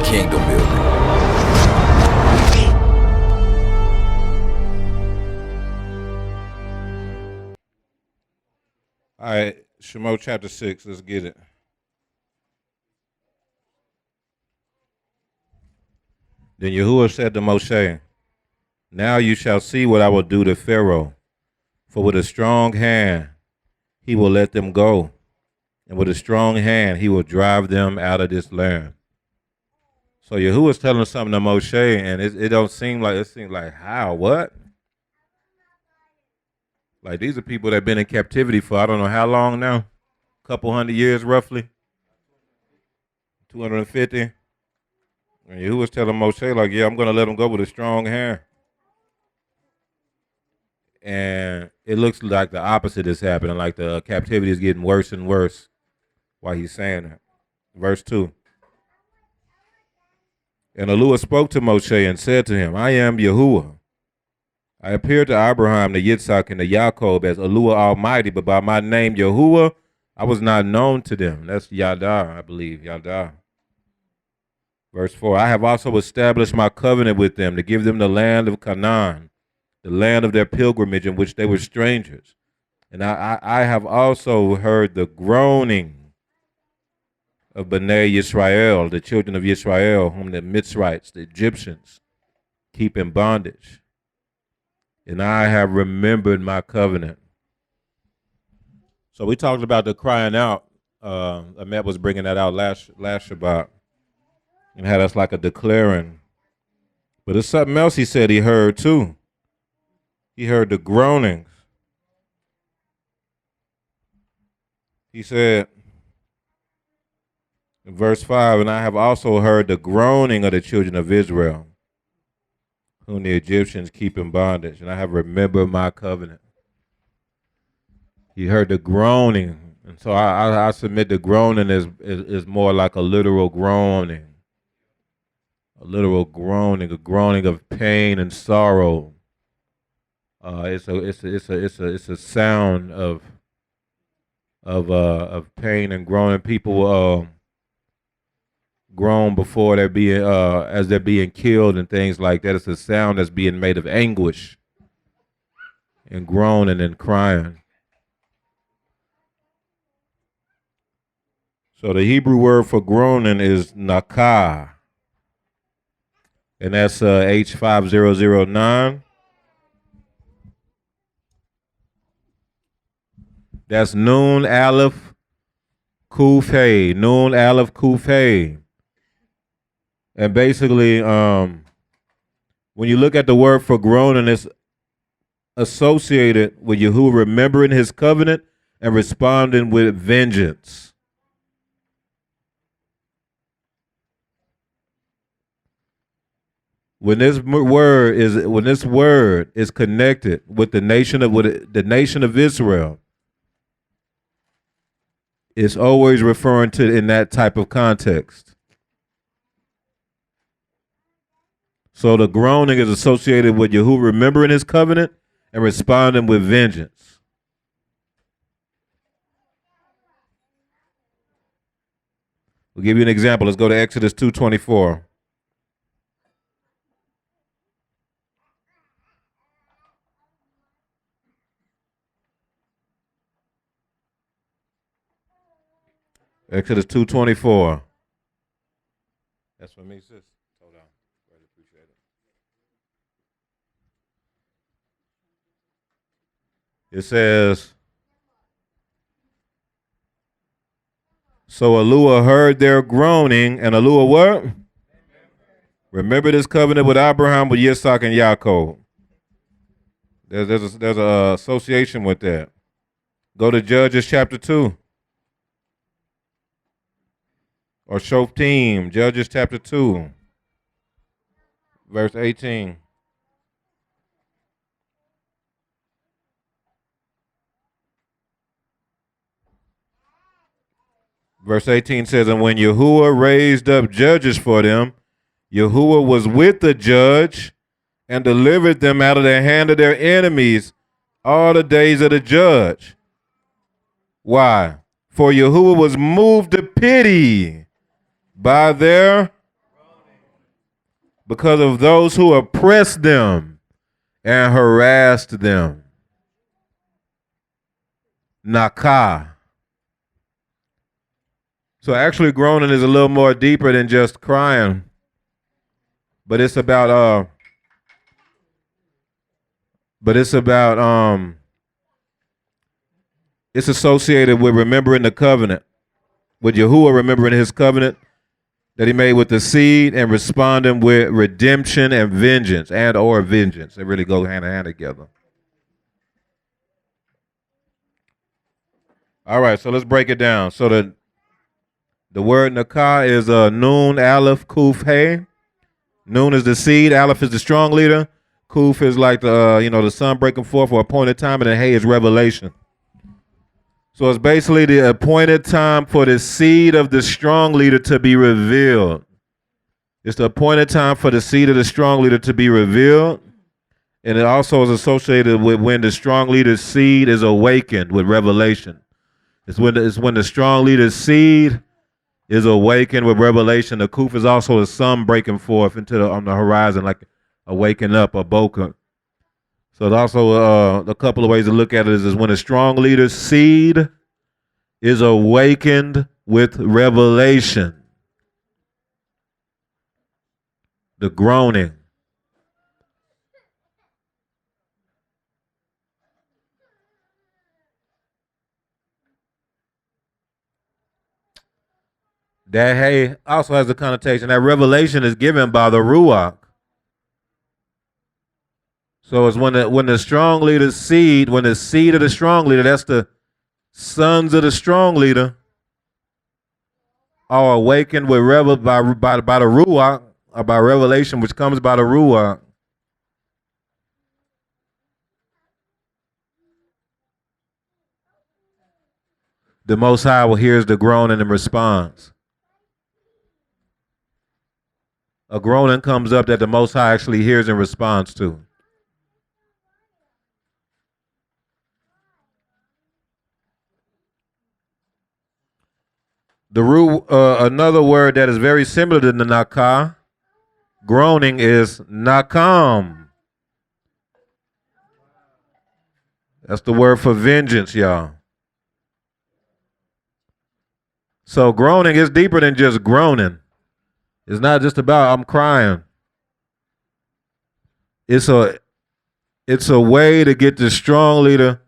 kingdom building. All right, Shemot chapter 6, let's get it. Then Yahuwah said to Moshe, now you shall see what I will do to Pharaoh, for with a strong hand he will let them go, and with a strong hand he will drive them out of this land. So Yahuwah's telling something to Moshe, and it don't seem like, it seems like, how, what? Like, these are people that have been in captivity for I don't know how long now, a couple hundred years roughly, 250. And Yahuwah's telling Moshe, like, yeah, I'm going to let them go with a strong hand. And it looks like the opposite is happening, like the captivity is getting worse and worse while he's saying that. Verse 2. And Yahuwah spoke to Moshe and said to him, I am Yahuwah. I appeared to Abraham, to Yitzhak, and to Jacob as Yahuwah Almighty, but by my name Yahuwah I was not known to them. That's Yada, I believe, Yada. Verse 4, I have also established my covenant with them to give them the land of Canaan, the land of their pilgrimage in which they were strangers. And I have also heard the groaning of Bnei Yisrael, the children of Yisrael, whom the Mitzrites, the Egyptians, keep in bondage. And I have remembered my covenant. So we talked about the crying out. Ahmet was bringing that out last Shabbat. And had us like a declaring. But there's something else he said he heard too. He heard the groanings. He said in verse 5, and I have also heard the groaning of the children of Israel, whom the Egyptians keep in bondage, and I have remembered my covenant. He heard the groaning. And so I submit the groaning is more like a literal groaning. A literal groaning, a groaning of pain and sorrow. It's a sound of pain and groaning. People groan before they're being as they're being killed and things like that. It's a sound that's being made of anguish and groaning and crying. So the Hebrew word for groaning is nakah. And that's H5009. That's Nun Aleph Kuf Hey. Nun Aleph Kuf Hey. And basically, when you look at the word for groaning, it's associated with Yahuwah remembering his covenant and responding with vengeance. When this word is connected with the nation of Israel, it's always referring to in that type of context. So the groaning is associated with Yahuwah remembering his covenant and responding with vengeance. We'll give you an example. Let's go to Exodus 2:24. Exodus 2:24. That's for me, sis. Hold on. Really appreciate it. It says, so Yahuwah heard their groaning, and Yahuwah what? Remember this covenant with Abraham, with Yitzhak, and Jacob. There's a association with that. Go to Judges chapter 2. Or Shoftim, Judges chapter 2, verse 18. Verse 18 says, and when Yahuwah raised up judges for them, Yahuwah was with the judge and delivered them out of the hand of their enemies all the days of the judge. Why? For Yahuwah was moved to pity by their because of those who oppressed them and harassed them. Nakah. So actually groaning is a little more deeper than just crying. But it's about it's associated with remembering the covenant, with Yahuwah remembering his covenant that he made with the seed and responding with redemption and vengeance and or vengeance. They really go hand in hand together. All right, so let's break it down. So the word Nakah is Nun, Aleph, Kuf, Hey. Nun is the seed, Aleph is the strong leader, Kuf is like the sun breaking forth for appointed time, and then Hey is revelation. So it's basically the appointed time for the seed of the strong leader to be revealed. It's the appointed time for the seed of the strong leader to be revealed. And it also is associated with when the strong leader's seed is awakened with revelation. It's when the strong leader's seed is awakened with revelation. The Kuf is also the sun breaking forth on the horizon, like a waking up, a boka. So it's also a couple of ways to look at it is when a strong leader's seed is awakened with revelation. The groaning. That Hey also has the connotation that revelation is given by the Ruach. So it's when the strong leader's seed, when the seed of the strong leader, that's the sons of the strong leader, are awakened with by the Ruach, or by revelation, which comes by the Ruach. The Most High will hear the groaning and responds. A groaning comes up that the Most High actually hears and responds to. Another word that is very similar to the Nakah, groaning, is Nakam. That's the word for vengeance, y'all. So groaning is deeper than just groaning. It's not just about I'm crying. It's a way to get the strong leader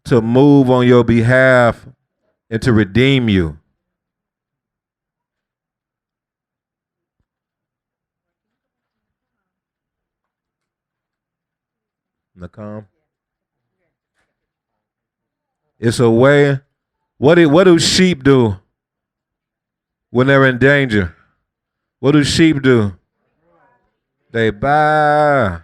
to move on your behalf and to redeem you. Nakam. It's a way. What do sheep do when they're in danger? What do sheep do? They baa.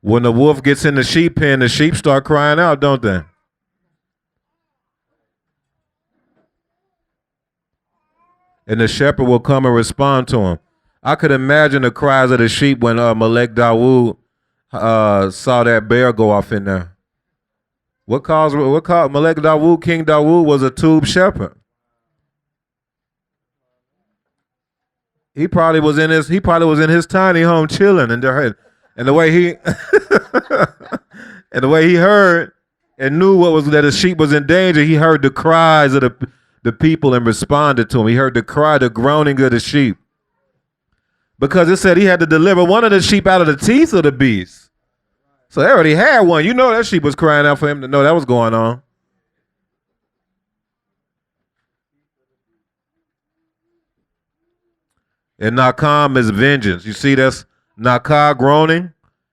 When the wolf gets in the sheep pen, the sheep start crying out, don't they? And the shepherd will come and respond to him. I could imagine the cries of the sheep when Melech Dawood saw that bear go off in there. What caused Melech Dawood? King Dawood was a tube shepherd. He probably was in his tiny home chilling, and the way he and the way he heard and knew that the sheep was in danger, he heard the cries of the people and responded to him. He heard the groaning of the sheep. Because it said he had to deliver one of the sheep out of the teeth of the beast. So they already had one. You know that sheep was crying out for him to know that was going on. And Nakam is vengeance. You see, that's Nakah, groaning,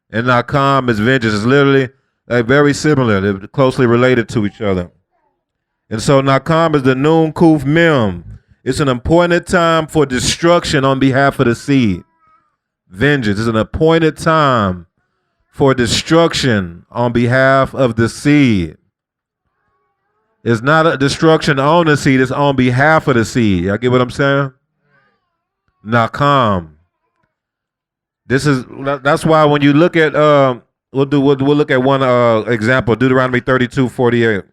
and Nakam is vengeance. It's literally very similar. They're closely related to each other. And so Nakam is the Nun Kuf Mem. It's an appointed time for destruction on behalf of the seed. Vengeance is an appointed time for destruction on behalf of the seed. It's not a destruction on the seed, it's on behalf of the seed. Y'all get what I'm saying? Nakam. That's why when you look at We'll look at one example. Deuteronomy 32:48.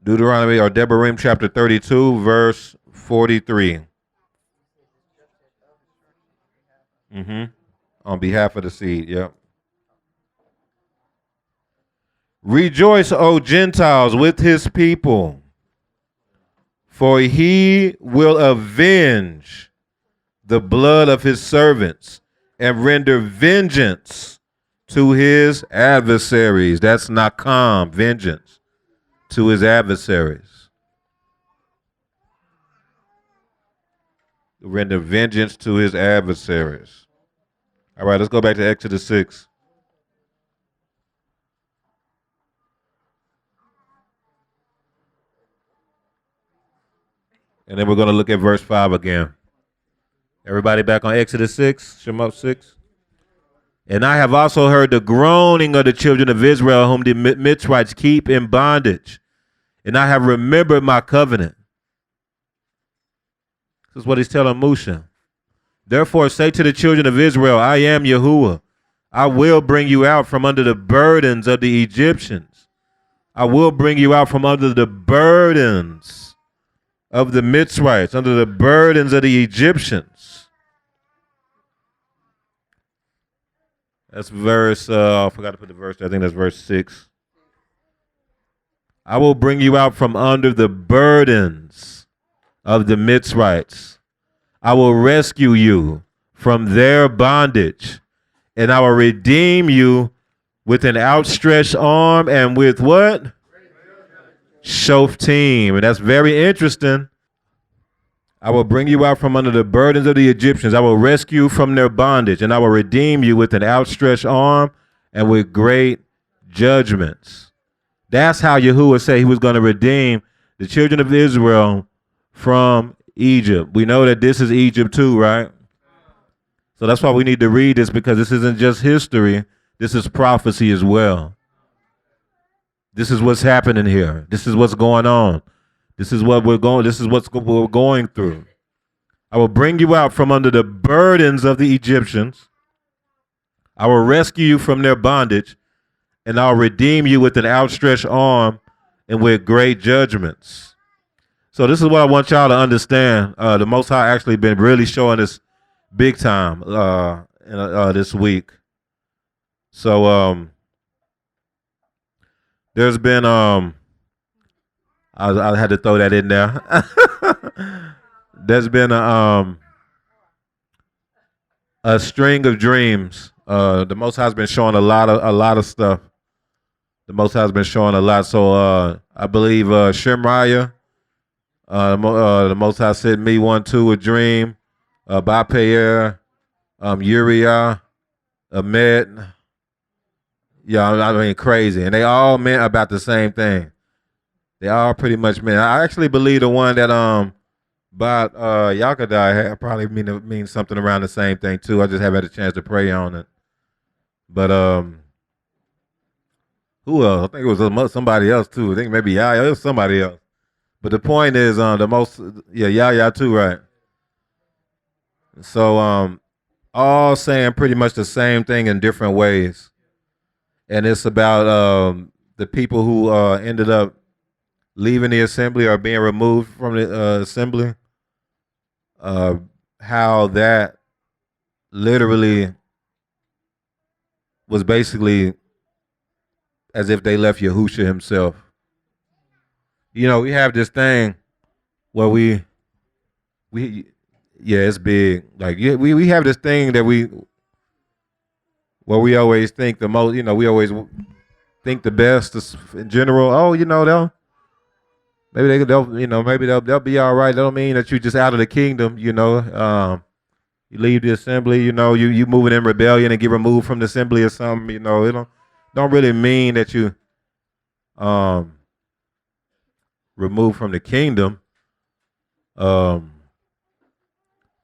Deuteronomy or Devarim chapter 32 verse 43. Mm-hmm. On behalf of the seed. Yep. Rejoice, O Gentiles, with his people, for he will avenge the blood of his servants and render vengeance to his adversaries. That's nakam, vengeance to his adversaries. Render vengeance to his adversaries. All right, let's go back to Exodus 6. And then we're going to look at verse 5 again. Everybody back on Exodus 6, Shemot 6. And I have also heard the groaning of the children of Israel, whom the Mitzrites keep in bondage. And I have remembered my covenant. This is what he's telling Musha. Therefore say to the children of Israel, I am Yahuwah. I will bring you out from under the burdens of the Egyptians. I will bring you out from under the burdens of the Mitzrites, under the burdens of the Egyptians. That's verse, I forgot to put the verse, I think that's verse 6. I will bring you out from under the burdens of the Mitzrites. I will rescue you from their bondage, and I will redeem you with an outstretched arm and with what? Shoftim. And that's very interesting. I will bring you out from under the burdens of the Egyptians. I will rescue you from their bondage, and I will redeem you with an outstretched arm and with great judgments. That's how Yahuwah said he was going to redeem the children of Israel from Egypt. We know that this is Egypt too, right? So that's why we need to read this, because this isn't just history. This is prophecy as well. This is what's happening here. This is what's going on. This is what we're going. This is what we're going through. I will bring you out from under the burdens of the Egyptians. I will rescue you from their bondage, and I'll redeem you with an outstretched arm and with great judgments. So this is what I want y'all to understand. The Most High actually been really showing us big time this week. So there's been I had to throw that in there. There's been a string of dreams. The Most High has been showing a lot of stuff. The Most High has been showing a lot. So I believe Shemaiah, the Most High sent me one too, a dream. Bapeir, Uriah, Ahmed. Yeah, I mean crazy, and they all meant about the same thing. They all pretty much meant. I actually believe the one that about Yakadai had probably mean something around the same thing too. I just haven't had a chance to pray on it. But who else? I think it was somebody else too. I think maybe Yahya. It was somebody else. But the point is, Yahya too, right? So all saying pretty much the same thing in different ways, and it's about the people who ended up leaving the assembly or being removed from the assembly. How that literally was basically as if they left Yahusha himself. You know, we have this thing where we yeah, it's big. Like we have this thing that we always think the most. You know, we always think the best in general. Oh, you know, they'll be all right. That don't mean that you're just out of the kingdom. You know, you leave the assembly. You know, you moving in rebellion and get removed from the assembly or something. You know, it don't really mean that you removed from the kingdom.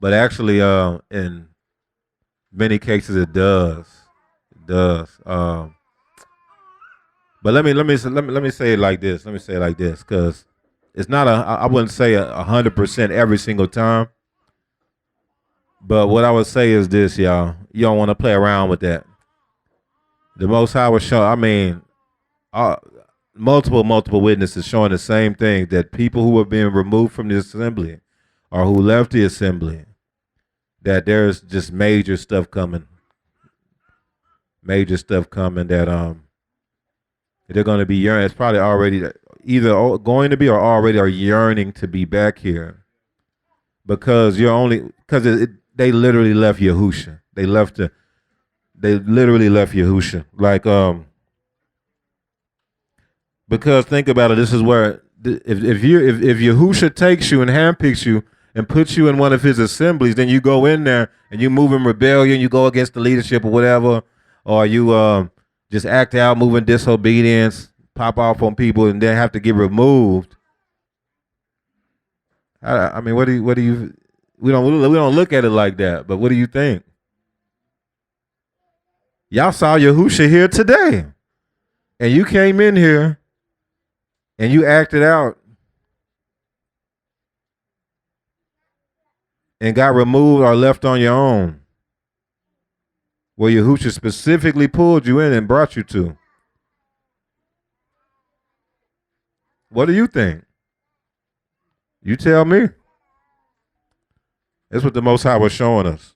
But actually, in many cases, it does. It does. But let me say it like this. Let me say it like this, because it's not I wouldn't say 100% every single time. But what I would say is this, y'all. You don't want to play around with that. The Most High was showing. I mean, uh, multiple witnesses showing the same thing, that people who are being removed from the assembly or who left the assembly, that there's just major stuff coming that they're going to be yearning. It's probably already either going to be or already are yearning to be back here, because they literally left Yahusha. They literally left Yahusha. Like because think about it. This is where if Yahusha takes you and handpicks you and puts you in one of his assemblies, then you go in there and you move in rebellion. You go against the leadership or whatever, or you just act out, move in disobedience, pop off on people, and then have to get removed. I mean, what do you? We don't look at it like that. But what do you think? Y'all saw Yahusha here today, and you came in here and you acted out and got removed or left on your own, where Yahusha specifically pulled you in and brought you to. What do you think? You tell me. That's what the Most High was showing us.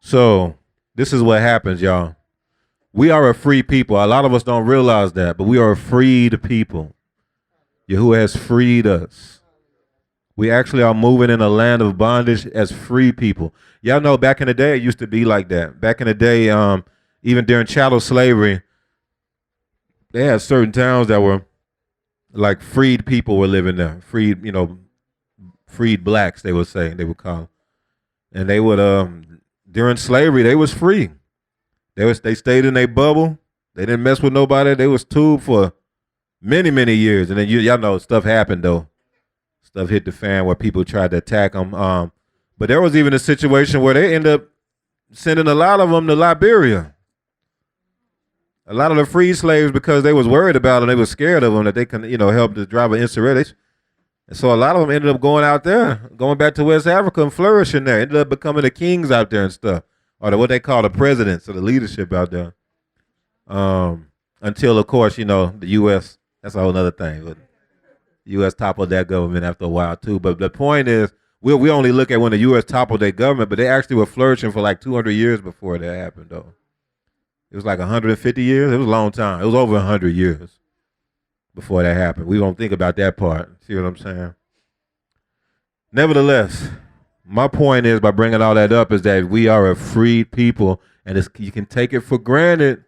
So this is what happens, y'all. We are a free people. A lot of us don't realize that, but we are a freed people. Yahuwah has freed us. We actually are moving in a land of bondage as free people. Y'all know back in the day, it used to be like that. Back in the day, even during chattel slavery, they had certain towns that were like freed people were living there. Freed blacks, they would say, they would call them. And they would, during slavery, they was free. They stayed in their bubble. They didn't mess with nobody. They was tubed for many years. And then y'all know stuff happened though. Stuff hit the fan where people tried to attack them. But there was even a situation where they ended up sending a lot of them to Liberia. A lot of the free slaves, because they was worried about them, they was scared of them, that they can, help to drive an insurrection. And so a lot of them ended up going out there, going back to West Africa and flourishing there. Ended up becoming the kings out there and stuff, or what they call the presidents or the leadership out there. Until, of course, the U.S., that's a whole other thing. But the U.S. toppled that government after a while, too. But the point is, we only look at when the U.S. toppled their government, but they actually were flourishing for like 200 years before that happened, though. It was like 150 years. It was a long time. It was over 100 years before that happened. We don't think about that part. See what I'm saying? Nevertheless, my point is, by bringing all that up, is that we are a freed people, and you can take it for granted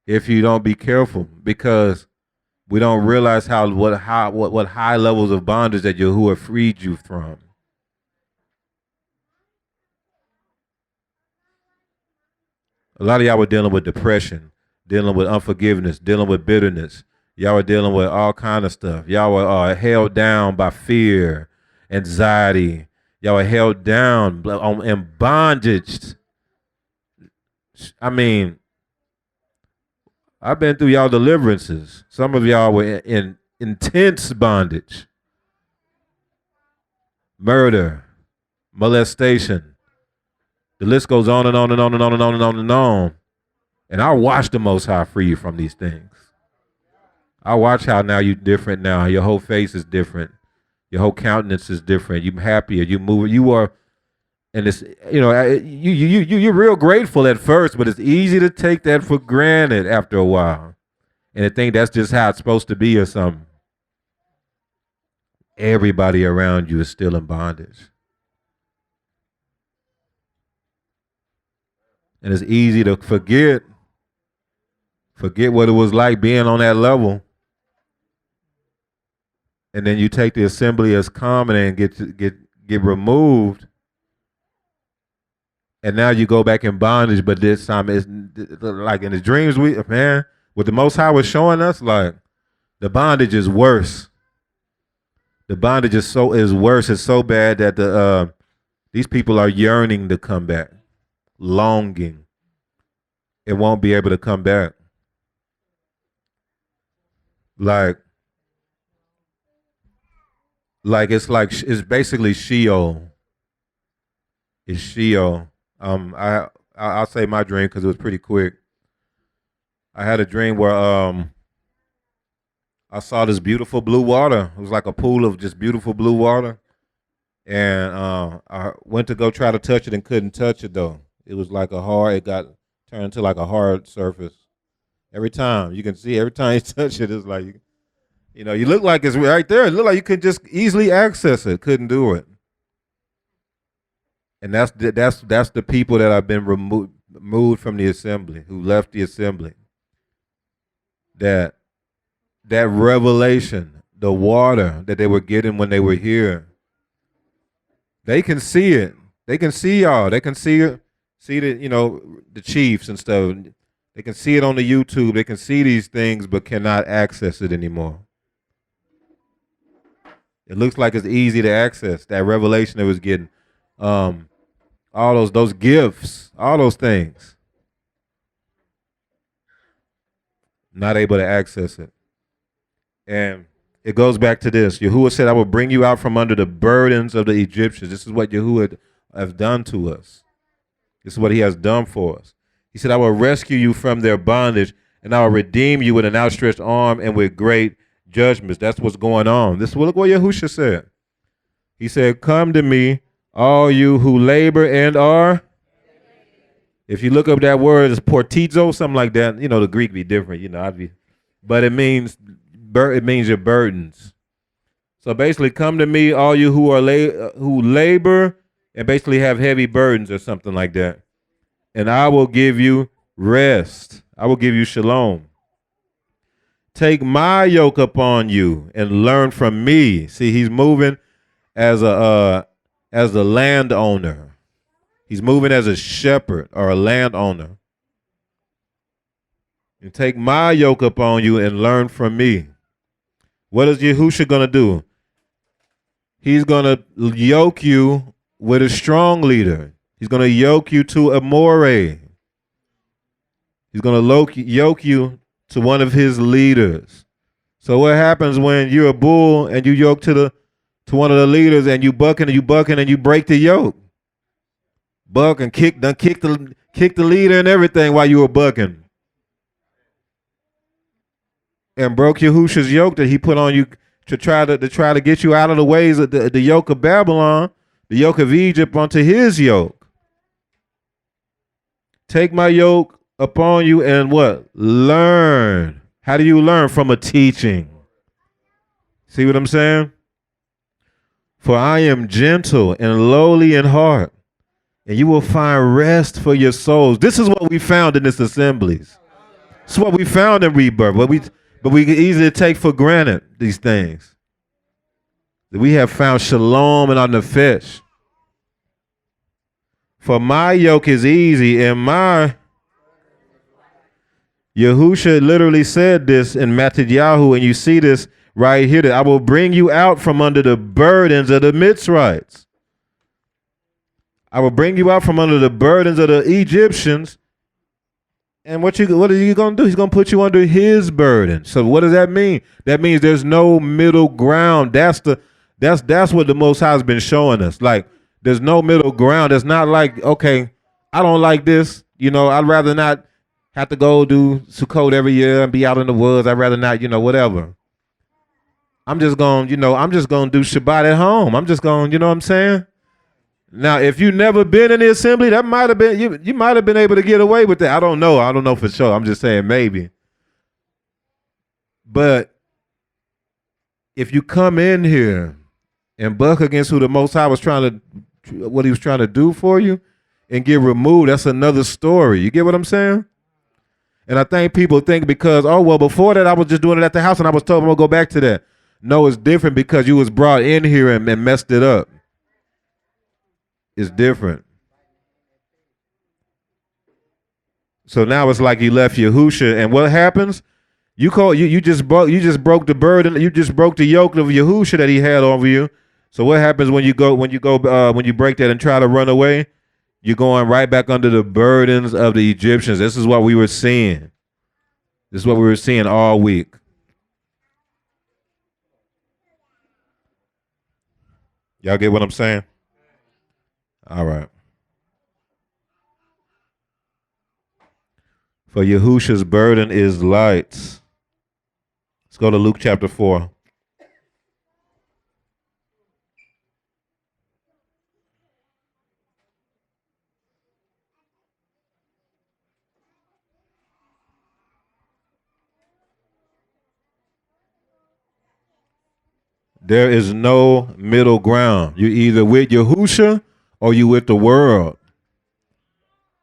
if you don't be careful, because we don't realize what high levels of bondage that Yahuwah freed you from. A lot of y'all were dealing with depression, dealing with unforgiveness, dealing with bitterness. Y'all were dealing with all kind of stuff. Y'all were held down by fear, anxiety. Y'all were held down in bondage. I mean, I've been through y'all deliverances. Some of y'all were in intense bondage. Murder, molestation. The list goes on and on and on and on and on and on and on. And I watch the Most High free you from these things. I watch how now you're different now. Your whole face is different. Your whole countenance is different. You're happier. You move. You are, and it's you're real grateful at first, but it's easy to take that for granted after a while, and to think that's just how it's supposed to be or something. Everybody around you is still in bondage. And it's easy to forget what it was like being on that level. And then you take the assembly as common and get removed. And now you go back in bondage, but this time it's like in the dreams what the Most High was showing us, like the bondage is worse. The bondage is worse. It's so bad that these people are yearning to come back. Longing. it won't be able to come back. Like it's basically Sheol. It's Sheol. I'll say my dream because it was pretty quick. I had a dream where I saw this beautiful blue water. It was like a pool of just beautiful blue water, and I went to go try to touch it and couldn't touch it though. It was like a hard. It got turned into like a hard surface. Every time you can see, every time you touch it, it's like you look like it's right there. It looked like you could just easily access it. Couldn't do it. And that's the people that have been removed from the assembly, who left the assembly. That revelation, the water that they were getting when they were here, they can see it. They can see y'all. They can see it. See the chiefs and stuff. They can see it on the YouTube. They can see these things, but cannot access it anymore. It looks like it's easy to access that revelation they was getting. All those gifts, all those things. Not able to access it. And it goes back to this. Yahuwah said, I will bring you out from under the burdens of the Egyptians. This is what Yahuwah has done to us. This is what he has done for us. He said, I will rescue you from their bondage, and I will redeem you with an outstretched arm and with great judgments. That's what's going on. Look what Yahushua said. He said, come to me, all you who labor and are. If you look up that word, it's portizo, something like that. The Greek be different, but it means your burdens. So basically, come to me, all you who are who labor and basically have heavy burdens or something like that, and I will give you rest. I will give you shalom. Take my yoke upon you and learn from me. See, he's moving as a landowner. He's moving as a shepherd or a landowner. And take my yoke upon you and learn from me. What is Yahushua going to do? He's going to yoke you with a strong leader. He's going to yoke you to a moray. He's going to yoke you to one of his leaders. So what happens when you're a bull and you yoke to one of the leaders and you bucking and you break the yoke? Buck and kick the leader and everything while you were bucking. And broke Yahushua's yoke that he put on you to try to get you out of the ways of the yoke of Babylon, the yoke of Egypt, onto his yoke. Take my yoke upon you and what? Learn. How do you learn? From a teaching. See what I'm saying? For I am gentle and lowly in heart, and you will find rest for your souls. This is what we found in this assemblies. It's what we found in Rebirth, but we can easily take for granted these things. That we have found shalom and on the nefesh. For my yoke is easy and my... Yahushua literally said this in Matthew, and you see this right here, that I will bring you out from under the burdens of the Mitzrites. I will bring you out from under the burdens of the Egyptians. And what are you going to do? He's going to put you under his burden. So what does that mean? That means there's no middle ground. That's what the Most High has been showing us. Like, there's no middle ground. It's not like, okay, I don't like this. I'd rather not have to go do Sukkot every year and be out in the woods. I'd rather not, whatever. I'm just going to do Shabbat at home. I'm just going, you know what I'm saying? Now, if you never been in the assembly, that might have been, you might have been able to get away with that. I don't know for sure. I'm just saying maybe. But if you come in here and buck against who the Most High was what he was trying to do for you and get removed, that's another story. You get what I'm saying? And I think people think because, before that I was just doing it at the house and I was told I'm going to go back to that. No, it's different because you was brought in here and messed it up. It's different. So now it's like you left Yahusha, and what happens? You just broke the burden. You just broke the yoke of Yahusha that he had over you. So what happens when you break that and try to run away? you're going right back under the burdens of the Egyptians. This is what we were seeing. This is what we were seeing all week. Y'all get what I'm saying? All right. For Yahusha's burden is light. Let's go to Luke chapter 4. There is no middle ground. You're either with Yahusha or you with the world.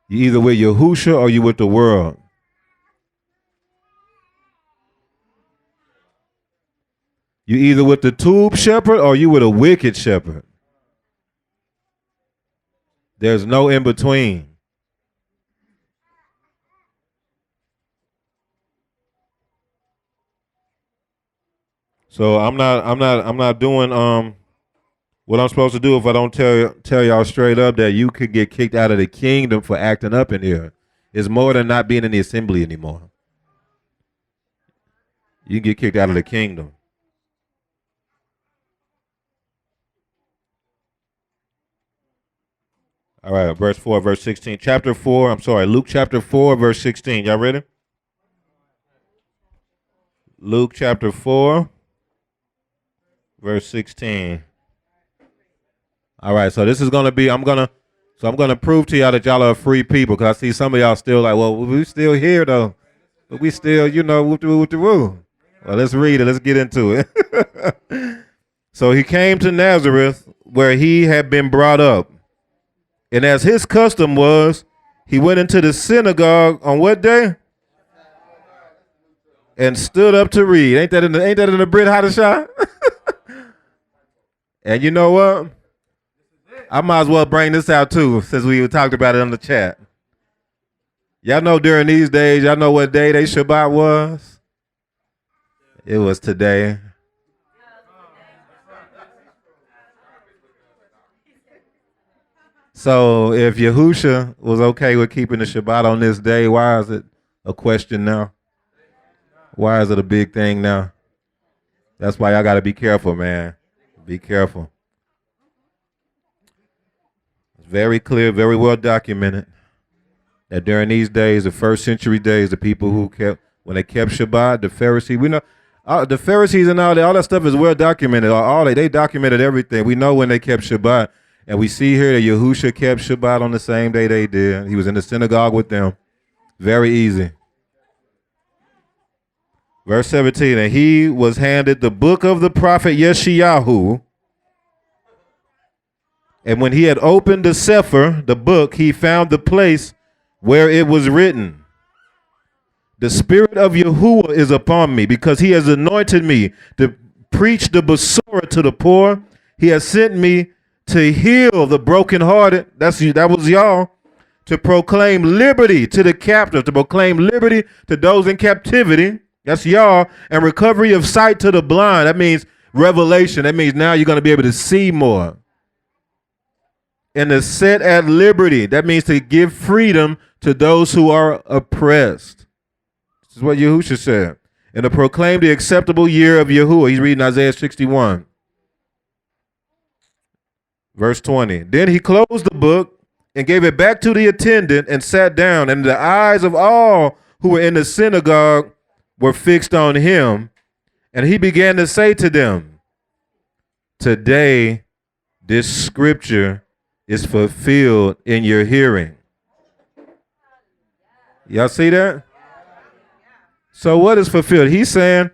You're either with Yahusha or you with the world. You either with the tube shepherd or you with a wicked shepherd. There's no in between. So I'm not doing what I'm supposed to do if I don't tell y'all straight up that you could get kicked out of the kingdom for acting up in here. It's more than not being in the assembly anymore. You can get kicked out of the kingdom. All right, verse 4, verse 16. Luke chapter 4, verse 16. Y'all ready? Luke chapter 4, verse 16. All right, so this is going to be, I'm going to prove to y'all that y'all are free people, because I see some of y'all still like, well, we still here, though. But we still, woo. Well, let's read it. Let's get into it. So he came to Nazareth, where he had been brought up. And as his custom was, he went into the synagogue on what day? And stood up to read. Ain't that in the Brit Hadashah? And you know what? I might as well bring this out too, since we talked about it in the chat. Y'all know during these days, y'all know what day they Shabbat was? It was today. So if Yahusha was okay with keeping the Shabbat on this day, why is it a question now? Why is it a big thing now? That's why y'all got to be careful, man. Be careful. It's very clear, very well documented that during these days, the first century days, the people when they kept Shabbat, the Pharisees, we know, the Pharisees and all that stuff is well documented. They documented everything. We know when they kept Shabbat. And we see here that Yahusha kept Shabbat on the same day they did. He was in the synagogue with them. Very easy. Verse 17, and he was handed the book of the prophet Yeshayahu. And when he had opened the Sefer, the book, he found the place where it was written, the Spirit of Yahuwah is upon me, because he has anointed me to preach the Besorah to the poor. He has sent me to heal the brokenhearted, that was y'all, to proclaim liberty to the captive, to proclaim liberty to those in captivity, that's y'all, and recovery of sight to the blind. That means revelation. That means now you're going to be able to see more. And to set at liberty, that means to give freedom to those who are oppressed. This is what Yahusha said. And to proclaim the acceptable year of Yahuwah. He's reading Isaiah 61. Verse 20, then he closed the book and gave it back to the attendant and sat down, and the eyes of all who were in the synagogue were fixed on him. And he began to say to them, today this scripture is fulfilled in your hearing. Y'all see that? So what is fulfilled? He's saying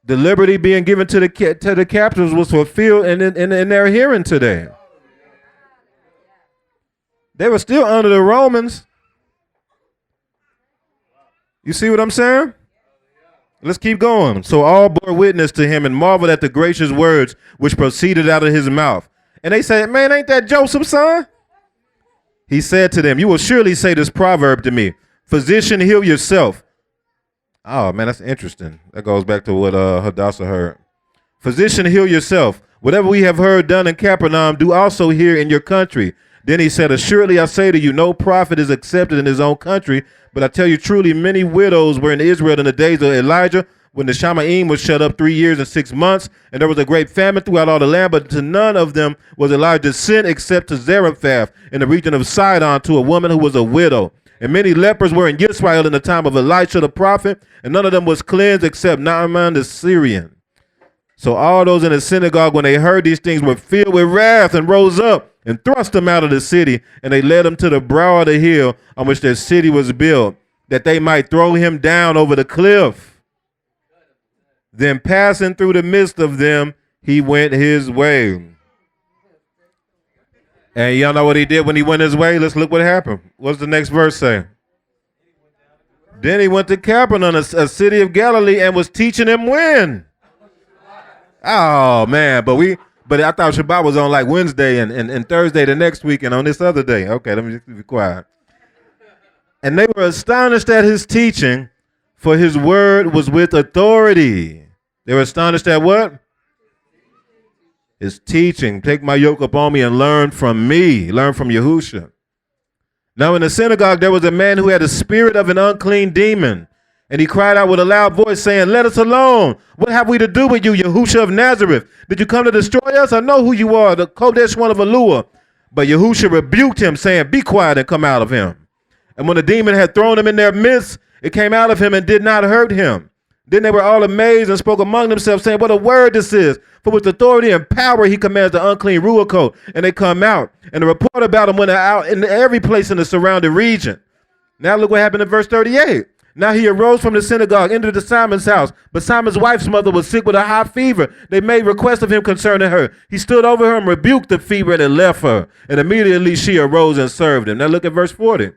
the liberty being given to the captives was fulfilled in their hearing today. They were still under the Romans. You see what I'm saying? Let's keep going. So all bore witness to him and marveled at the gracious words which proceeded out of his mouth. And they said, man, ain't that Joseph's son? He said to them, you will surely say this proverb to me, physician, heal yourself. Oh, man, that's interesting. That goes back to what Hadassah heard. Physician, heal yourself. Whatever we have heard done in Capernaum, do also here in your country. Then he said, assuredly I say to you, no prophet is accepted in his own country. But I tell you truly, many widows were in Israel in the days of Elijah, when the Shamaim was shut up 3 years and 6 months, and there was a great famine throughout all the land. But to none of them was Elijah sent except to Zarephath in the region of Sidon, to a woman who was a widow. And many lepers were in Israel in the time of Elisha the prophet, and none of them was cleansed except Naaman the Syrian. So all those in the synagogue, when they heard these things, were filled with wrath and rose up and thrust them out of the city. And they led him to the brow of the hill on which their city was built, that they might throw him down over the cliff. Then passing through the midst of them, he went his way. And y'all know what he did when he went his way? Let's look what happened. What's the next verse say? Then he went to Capernaum, a city of Galilee, and was teaching them when? Oh man, but I thought Shabbat was on like Wednesday and Thursday the next week and on this other day. Okay, let me just be quiet. And they were astonished at his teaching, for his word was with authority. They were astonished at what? His teaching. Take my yoke upon me and learn from me. Learn from Yahusha. Now in the synagogue there was a man who had a spirit of an unclean demon. And he cried out with a loud voice, saying, let us alone. What have we to do with you, Yahusha of Nazareth? Did you come to destroy us? I know who you are, the Kodesh one of Alua. But Yahusha rebuked him, saying, be quiet and come out of him. And when the demon had thrown him in their midst, it came out of him and did not hurt him. Then they were all amazed and spoke among themselves, saying, what a word this is. For with authority and power he commands the unclean ruach coat. And they come out. And the report about him went out in every place in the surrounding region. Now look what happened in verse 38. Now he arose from the synagogue, entered to Simon's house. But Simon's wife's mother was sick with a high fever. They made request of him concerning her. He stood over her and rebuked the fever, and it left her. And immediately she arose and served him. Now look at verse 40.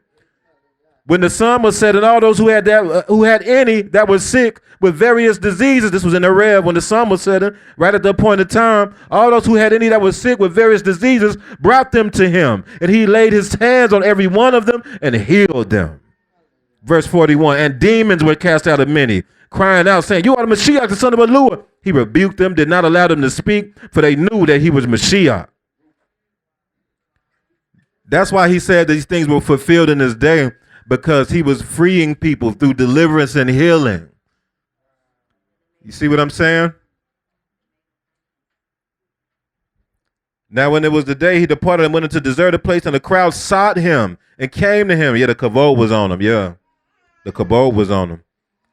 When the sun was set, and all those who had any that were sick with various diseases, this was in the red, when the sun was setting, right at the appointed time, all those who had any that were sick with various diseases brought them to him. And he laid his hands on every one of them and healed them. Verse 41, and demons were cast out of many, crying out, saying, you are the Mashiach, the son of Alua. He rebuked them, did not allow them to speak, for they knew that he was Mashiach. That's why he said these things were fulfilled in his day, because he was freeing people through deliverance and healing. You see what I'm saying? Now when it was the day, he departed and went into a deserted place, and the crowd sought him and came to him. Yeah, the kavod was on him, yeah. The kabod was on him,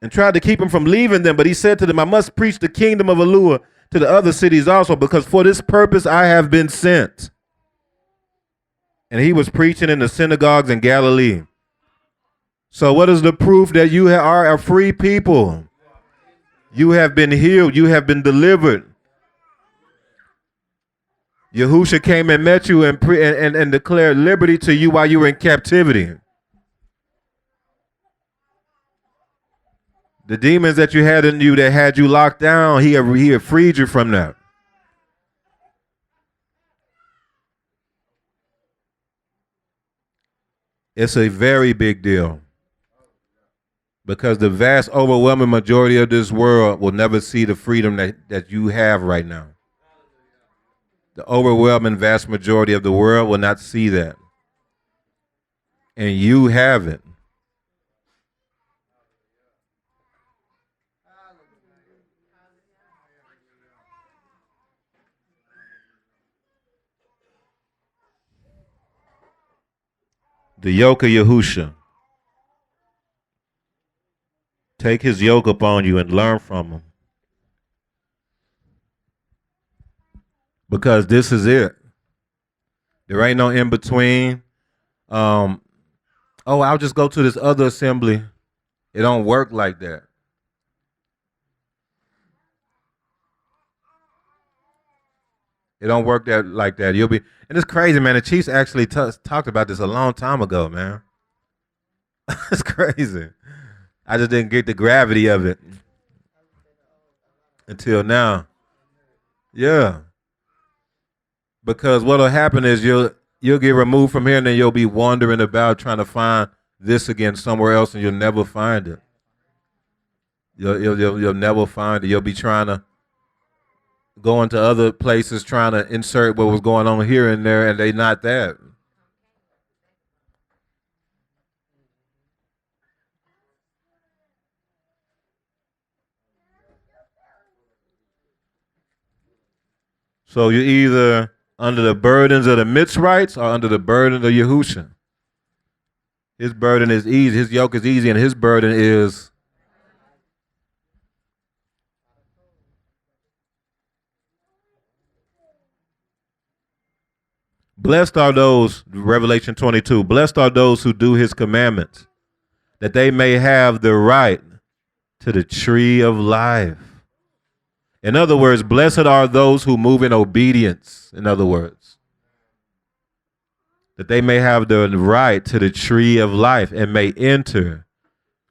and tried to keep him from leaving them. But he said to them, I must preach the kingdom of Alua to the other cities also, because for this purpose I have been sent. And he was preaching in the synagogues in Galilee. So what is the proof that you are a free people? You have been healed. You have been delivered. Yahusha came and met you and declared liberty to you while you were in captivity. The demons that you had in you that had you locked down, he had freed you from that. It's a very big deal, because the vast overwhelming majority of this world will never see the freedom that you have right now. The overwhelming vast majority of the world will not see that. And you have it. The yoke of Yahusha. Take his yoke upon you and learn from him. Because this is it. There ain't no in between. I'll just go to this other assembly. It don't work like that. It don't work like that. You'll be, and it's crazy, man. The Chiefs actually talked about this a long time ago, man. It's crazy. I just didn't get the gravity of it until now. Yeah. Because what'll happen is you'll get removed from here, and then you'll be wandering about trying to find this again somewhere else, and you'll never find it. You'll never find it. You'll be trying to go into other places trying to insert what was going on here and there, and they not that. So you're either under the burdens of the Mitzrites or under the burden of Yahusha. His burden is easy. His yoke is easy, and his burden is. Blessed are those, Revelation 22, blessed are those who do his commandments, that they may have the right to the tree of life. In other words, blessed are those who move in obedience, in other words, that they may have the right to the tree of life and may enter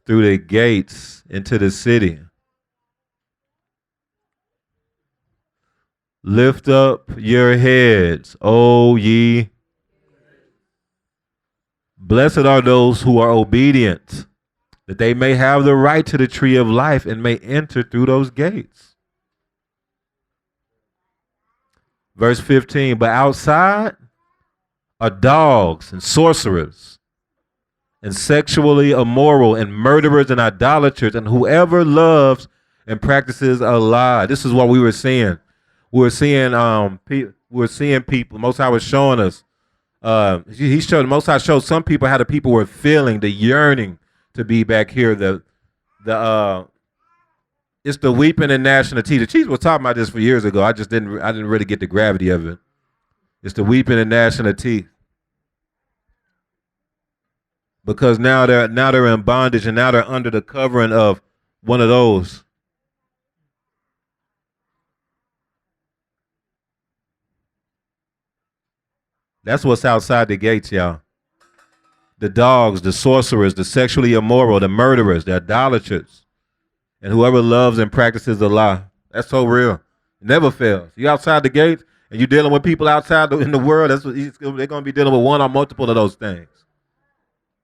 through the gates into the city. Lift up your heads, O ye. Blessed are those who are obedient, that they may have the right to the tree of life and may enter through those gates. Verse 15, but outside are dogs and sorcerers and sexually immoral and murderers and idolaters and whoever loves and practices a lie. This is what we were seeing. We were seeing people. Most High was showing us. He showed Most High showed some people how the people were feeling the yearning to be back here. It's the weeping and gnashing of teeth. The Chiefs was talking about this for years ago. I didn't really get the gravity of it. It's the weeping and gnashing of teeth. Because now they're in bondage and now they're under the covering of one of those. That's what's outside the gates, y'all. The dogs, the sorcerers, the sexually immoral, the murderers, the idolaters, and whoever loves and practices the lie. That's so real. It never fails. You outside the gates and you're dealing with people outside in the world, they're going to be dealing with one or multiple of those things.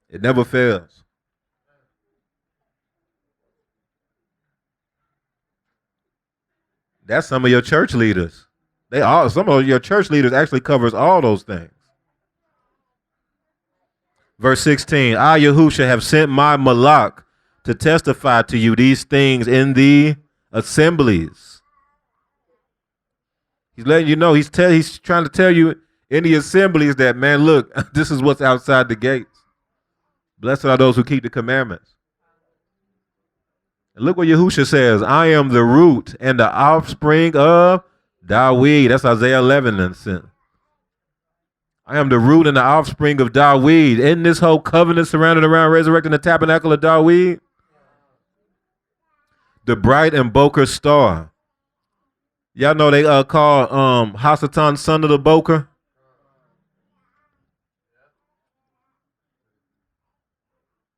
It never fails. That's some of your church leaders. Some of your church leaders actually covers all those things. Verse 16, I, Yahusha, have sent my Malak to testify to you these things in the assemblies. He's letting you know, he's trying to tell you in the assemblies that, man, look, this is what's outside the gates. Blessed are those who keep the commandments. And look what Yahusha says, I am the root and the offspring of Dawid. That's Isaiah 11. I am the root and the offspring of Dawid. Isn't this whole covenant surrounded around resurrecting the tabernacle of Dawid? The bright and Boker star. Y'all know they call Hasatan son of the Boker?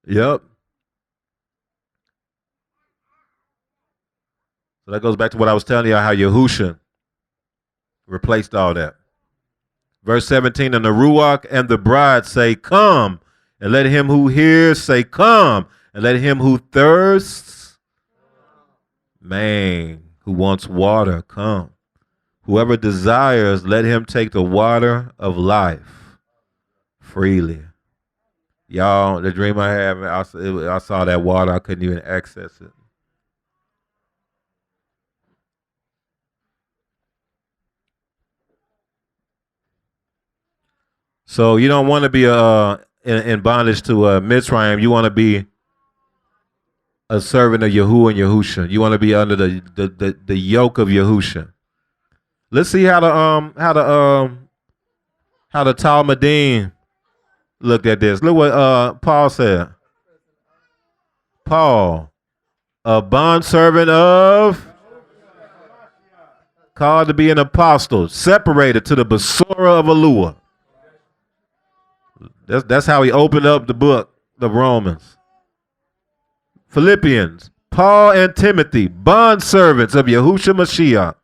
Yep. So that goes back to what I was telling you how Yahusha replaced all that. Verse 17, and the Ruach and the bride say, come, and let him who hears say, come, and let him who thirsts, man, who wants water, come. Whoever desires, let him take the water of life freely. Y'all, the dream I had, I saw that water, I couldn't even access it. So you don't want to be in bondage to Mitzrayim. You want to be a servant of Yahuwah and Yahusha. You want to be under the yoke of Yahusha. Let's see how the Talmudim looked at this. Look what Paul said. Paul, a bondservant of, called to be an apostle, separated to the Basura of Alua. That's how he opened up the book, the Romans. Philippians, Paul and Timothy, bondservants of Yahusha Mashiach,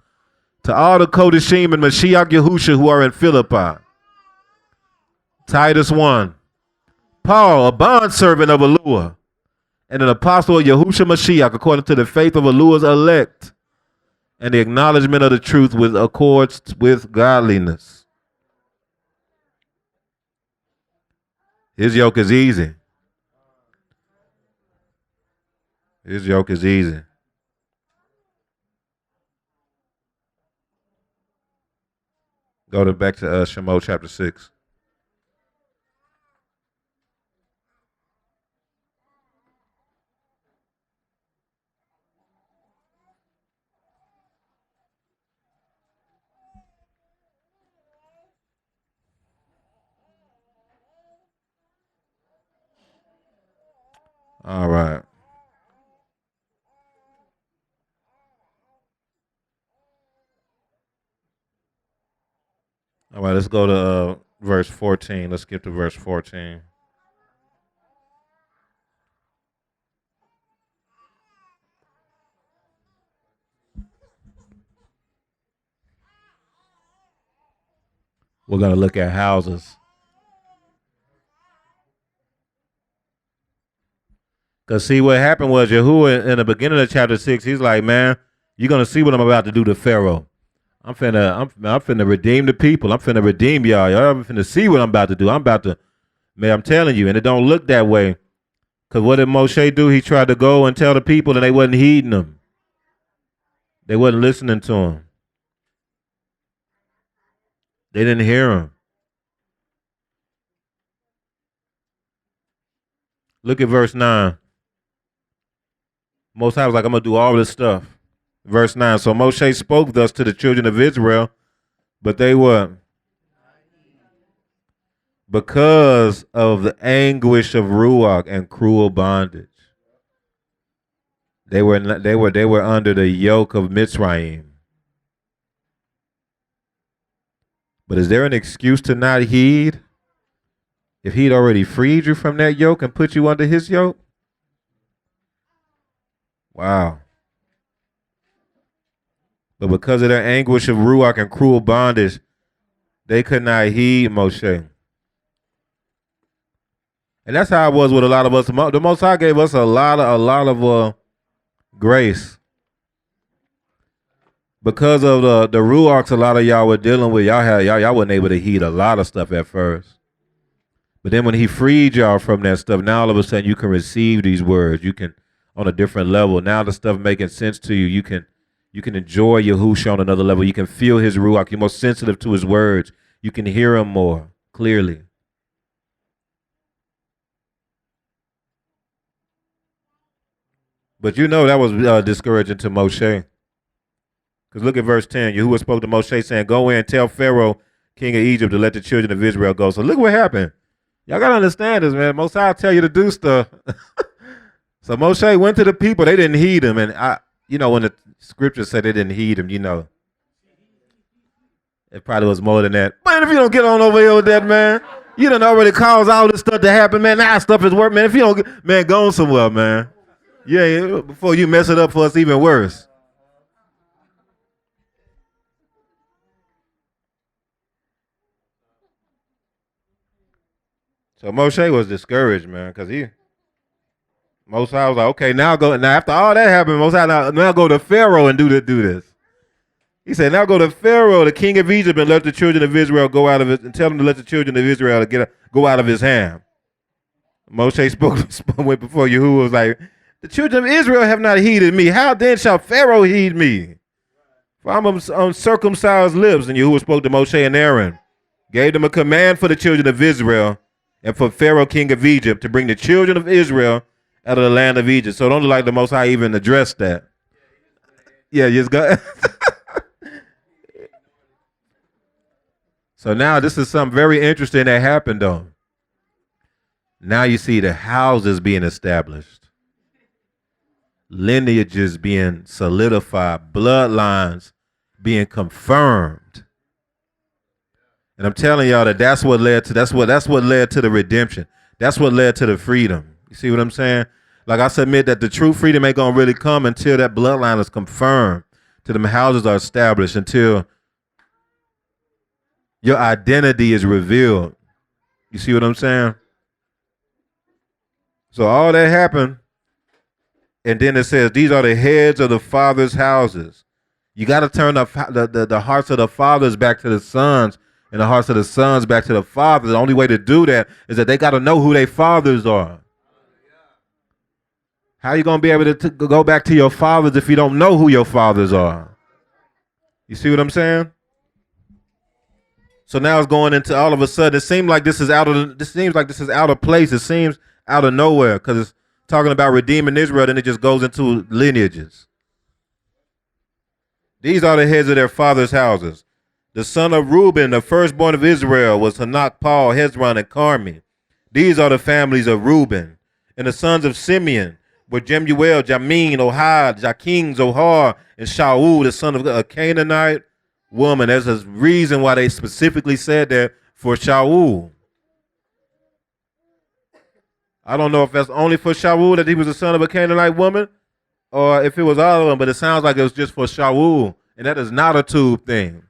to all the Kodeshim and Mashiach Yahusha who are in Philippi. Titus 1, Paul, a bondservant of Alua, and an apostle of Yahusha Mashiach, according to the faith of Alua's elect, and the acknowledgement of the truth with accords with godliness. His yoke is easy. His yoke is easy. Go to back to Shemot chapter 6. All right. All right, let's go to verse 14. Let's skip to verse 14. We're going to look at houses. Because see, what happened was Yahuwah in the beginning of chapter 6, he's like, man, you're going to see what I'm about to do to Pharaoh. I'm finna redeem the people. I'm finna redeem y'all. Y'all finna see what I'm about to do. Man, I'm telling you, and it don't look that way. Because what did Moshe do? He tried to go and tell the people, and they wasn't heeding him. They wasn't listening to him. They didn't hear him. Look at verse 9. Most High was like, I'm going to do all this stuff. Verse 9. So Moshe spoke thus to the children of Israel, but they were, because of the anguish of Ruach and cruel bondage. They were under the yoke of Mitzrayim. But is there an excuse to not heed? If he'd already freed you from that yoke and put you under his yoke? Wow. But because of their anguish of Ruach and cruel bondage, they could not heed Moshe. And that's how it was with a lot of us. The Most High gave us a lot of grace. Because of the Ruachs a lot of y'all were dealing with, y'all wasn't able to heed a lot of stuff at first. But then when he freed y'all from that stuff, now all of a sudden you can receive these words. You can, on a different level. Now the stuff making sense to you. You can enjoy Yahushua on another level. You can feel his Ruach. You're more sensitive to his words. You can hear him more clearly. But you know that was discouraging to Moshe. Because look at verse 10. Yahuwah spoke to Moshe saying, go in and tell Pharaoh, king of Egypt, to let the children of Israel go. So look what happened. Y'all got to understand this, man. Most High tell you to do stuff. So Moshe went to the people. They didn't heed him. And, when the scripture said they didn't heed him, it probably was more than that. Man, if you don't get on over here with that, man, you done already caused all this stuff to happen, man. Now stuff is work, man. If you don't, man, go on somewhere, man. Yeah, before you mess it up for us even worse. So Moshe was discouraged, man, because Most High was like, okay, now after all that happened, Most High now go to Pharaoh and do this. He said, now go to Pharaoh, the king of Egypt, and let the children of Israel go out of it, and tell them to let the children of Israel go out of his hand. Moshe went before Yahuwah, was like, the children of Israel have not heeded me. How then shall Pharaoh heed me? For I'm uncircumcised lips. And Yahuwah spoke to Moshe and Aaron, gave them a command for the children of Israel and for Pharaoh, king of Egypt, to bring the children of Israel out of the land of Egypt. So don't look like the Most High even addressed that. Yeah, you just got. So now this is something very interesting that happened, though. Now you see the houses being established, lineages being solidified, bloodlines being confirmed. And I'm telling y'all that's what led to the redemption. That's what led to the freedom. You see what I'm saying? Like I submit that the true freedom ain't gonna really come until that bloodline is confirmed, till the houses are established, until your identity is revealed. You see what I'm saying? So all that happened, and then it says, these are the heads of the fathers' houses. You got to turn the hearts of the fathers back to the sons, and the hearts of the sons back to the fathers. The only way to do that is that they got to know who their fathers are. How are you going to be able to go back to your fathers if you don't know who your fathers are? You see what I'm saying? So now it's going into all of a sudden. It seems like this is out of. This seems like this is out of place. It seems out of nowhere because it's talking about redeeming Israel. Then it just goes into lineages. These are the heads of their fathers' houses. The son of Reuben, the firstborn of Israel, was Hanok, Paul, Hezron, and Carmi. These are the families of Reuben. And the sons of Simeon were Jemuel, Jamin, Ohad, Jakin, Zohar, and Shaul, the son of a Canaanite woman. There's a reason why they specifically said that for Shaul. I don't know if that's only for Shaul that he was the son of a Canaanite woman, or if it was all of them, but it sounds like it was just for Shaul, and that is not a tube thing.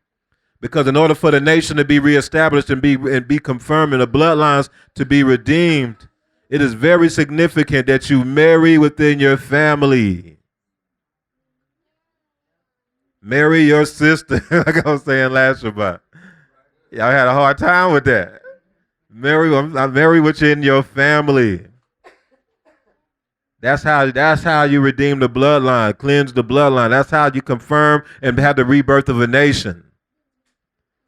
Because in order for the nation to be reestablished and be confirmed and the bloodlines to be redeemed, it is very significant that you marry within your family. Marry your sister, like I was saying last Shabbat. Y'all had a hard time with that. Marry within your family. That's how you redeem the bloodline, cleanse the bloodline. That's how you confirm and have the rebirth of a nation.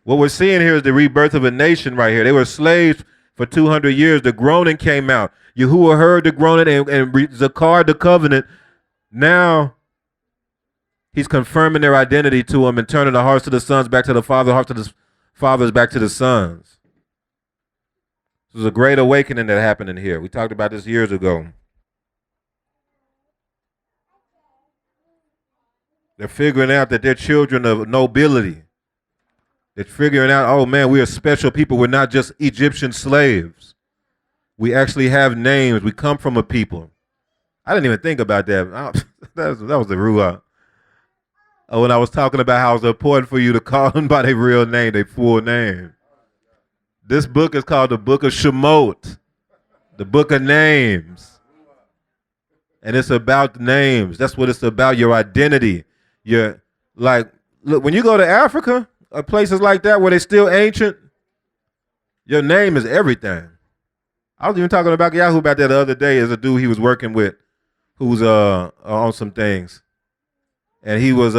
What we're seeing here is the rebirth of a nation right here. They were slaves for 200 years. The groaning came out. Yahuwah heard the groaning and Zakar the covenant. Now he's confirming their identity to them and turning the hearts of the sons back to the father, hearts of the fathers back to the sons. This was a great awakening that happened in here. We talked about this years ago. They're figuring out that they're children of nobility. They're figuring out, oh man, we are special people. We're not just Egyptian slaves. We actually have names. We come from a people. I didn't even think about that. That was the Ruach. When I was talking about how it's important for you to call them by their real name, their full name. This book is called the Book of Shemot, the Book of Names. And it's about names. That's what it's about, your identity. Look, when you go to Africa, or places like that where they're still ancient, your name is everything. I was even talking about Yahoo about that the other day as a dude he was working with who's on some things. And he was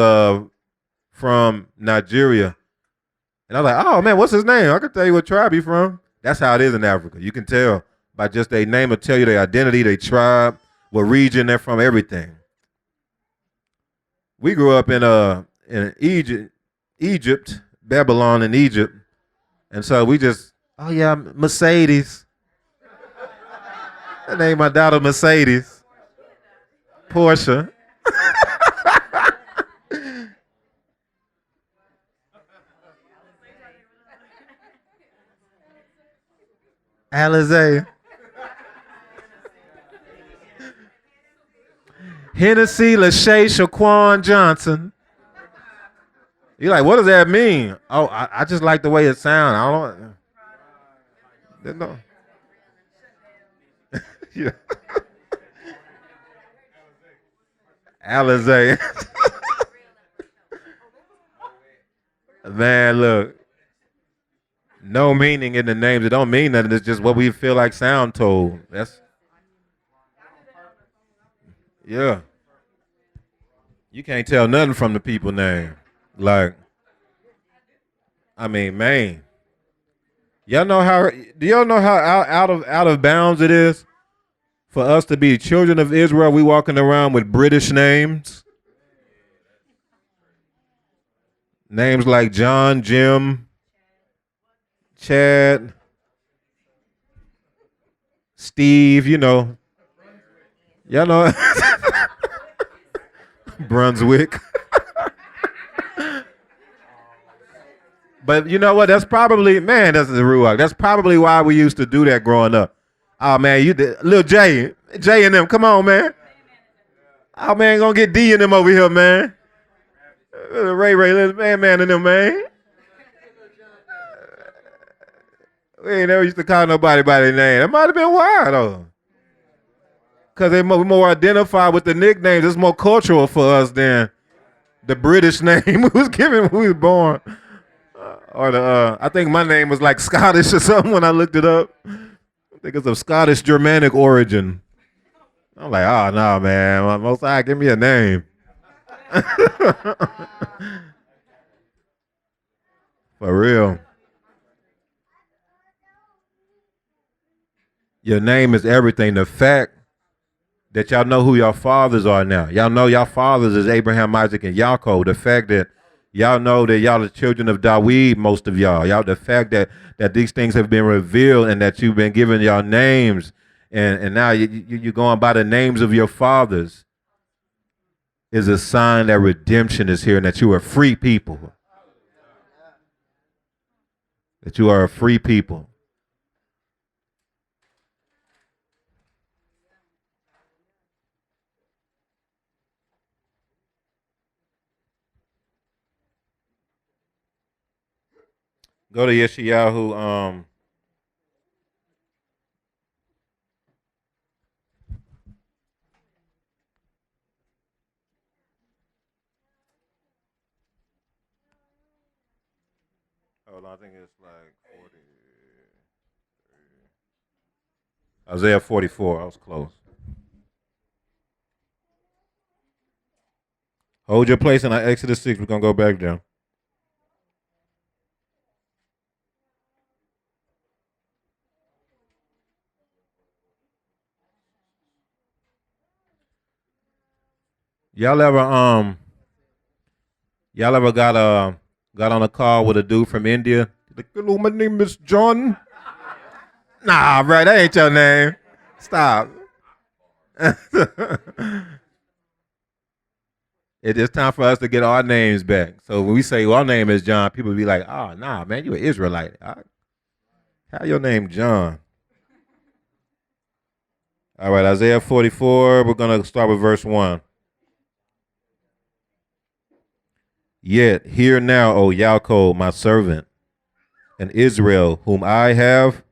from Nigeria. And I was like, oh man, what's his name? I can tell you what tribe he's from. That's how it is in Africa. You can tell by just their name will tell you their identity, their tribe, what region they're from, everything. We grew up in Egypt, Babylon and Egypt. And so we just, oh yeah, Mercedes. I named my daughter Mercedes. Porsche. Alizé. Hennessy Lachey Shaquan Johnson. You're like, what does that mean? Oh, I just like the way it sounds. I don't know. Yeah. Alizé. Man, look. No meaning in the names. It don't mean nothing. It's just what we feel like sound told. Yeah. You can't tell nothing from the people name. Like, I mean, man. Do y'all know how out of bounds it is for us to be children of Israel? We walking around with British names. Names like John, Jim, Chad, Steve, Y'all know Brunswick. But you know what? That's probably, man, that's the Ruach. That's probably why we used to do that growing up. Oh, man, little Jay and them, come on, man. Oh, man, gonna get D in them over here, man. Ray, little man in them, man. We ain't never used to call nobody by their name. That might have been why, though. Because they more identified with the nicknames. It's more cultural for us than the British name we was given when we was born. Or I think my name was like Scottish or something when I looked it up. I think it's of Scottish Germanic origin. I'm like, oh no, man. Most High, give me a name. For real. Your name is everything. The fact that y'all know who your fathers are now. Y'all know your fathers is Abraham, Isaac, and Yaakov. The fact that y'all know that y'all are children of Dawid, most of y'all. The fact that these things have been revealed and that you've been given y'all names, and now you're going by the names of your fathers, is a sign that redemption is here and that you are free people. That you are a free people. Go to Yeshayahu. Hold on, I think it's like 40. Isaiah 44. I was close. Hold your place in Exodus 6. We're going to go back down. Y'all ever got on a call with a dude from India? Like, hello, my name is John. Nah, bro, that ain't your name. Stop. It's time for us to get our names back. So when we say our name is John, people be like, "Oh, nah, man, you an Israelite. How your name John?" All right, Isaiah 44. We're gonna start with verse 1. Yet hear now, O Yaakov, my servant, and Israel, whom I have.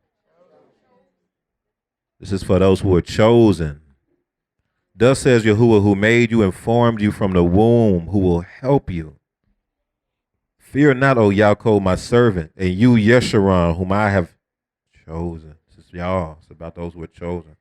This is for those who are chosen. Thus says Yahuwah, who made you and formed you from the womb, who will help you. Fear not, O Yaakov, my servant, and you, Yeshurun, whom I have chosen. This is y'all. It's about those who are chosen.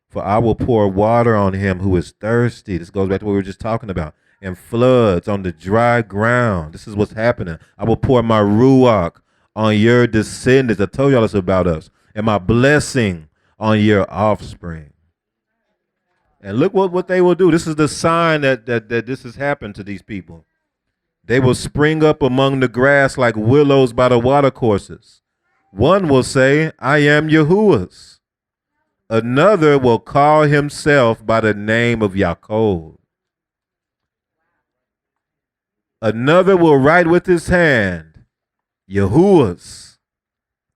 For I will pour water on him who is thirsty. This goes back to what we were just talking about. And floods on the dry ground. This is what's happening. I will pour my ruach on your descendants. I told y'all this about us. And my blessing on your offspring. And look what they will do. This is the sign that this has happened to these people. They will spring up among the grass like willows by the watercourses. One will say, I am Yahuwah's. Another will call himself by the name of Yaakov. Another will write with his hand, Yahuwah's,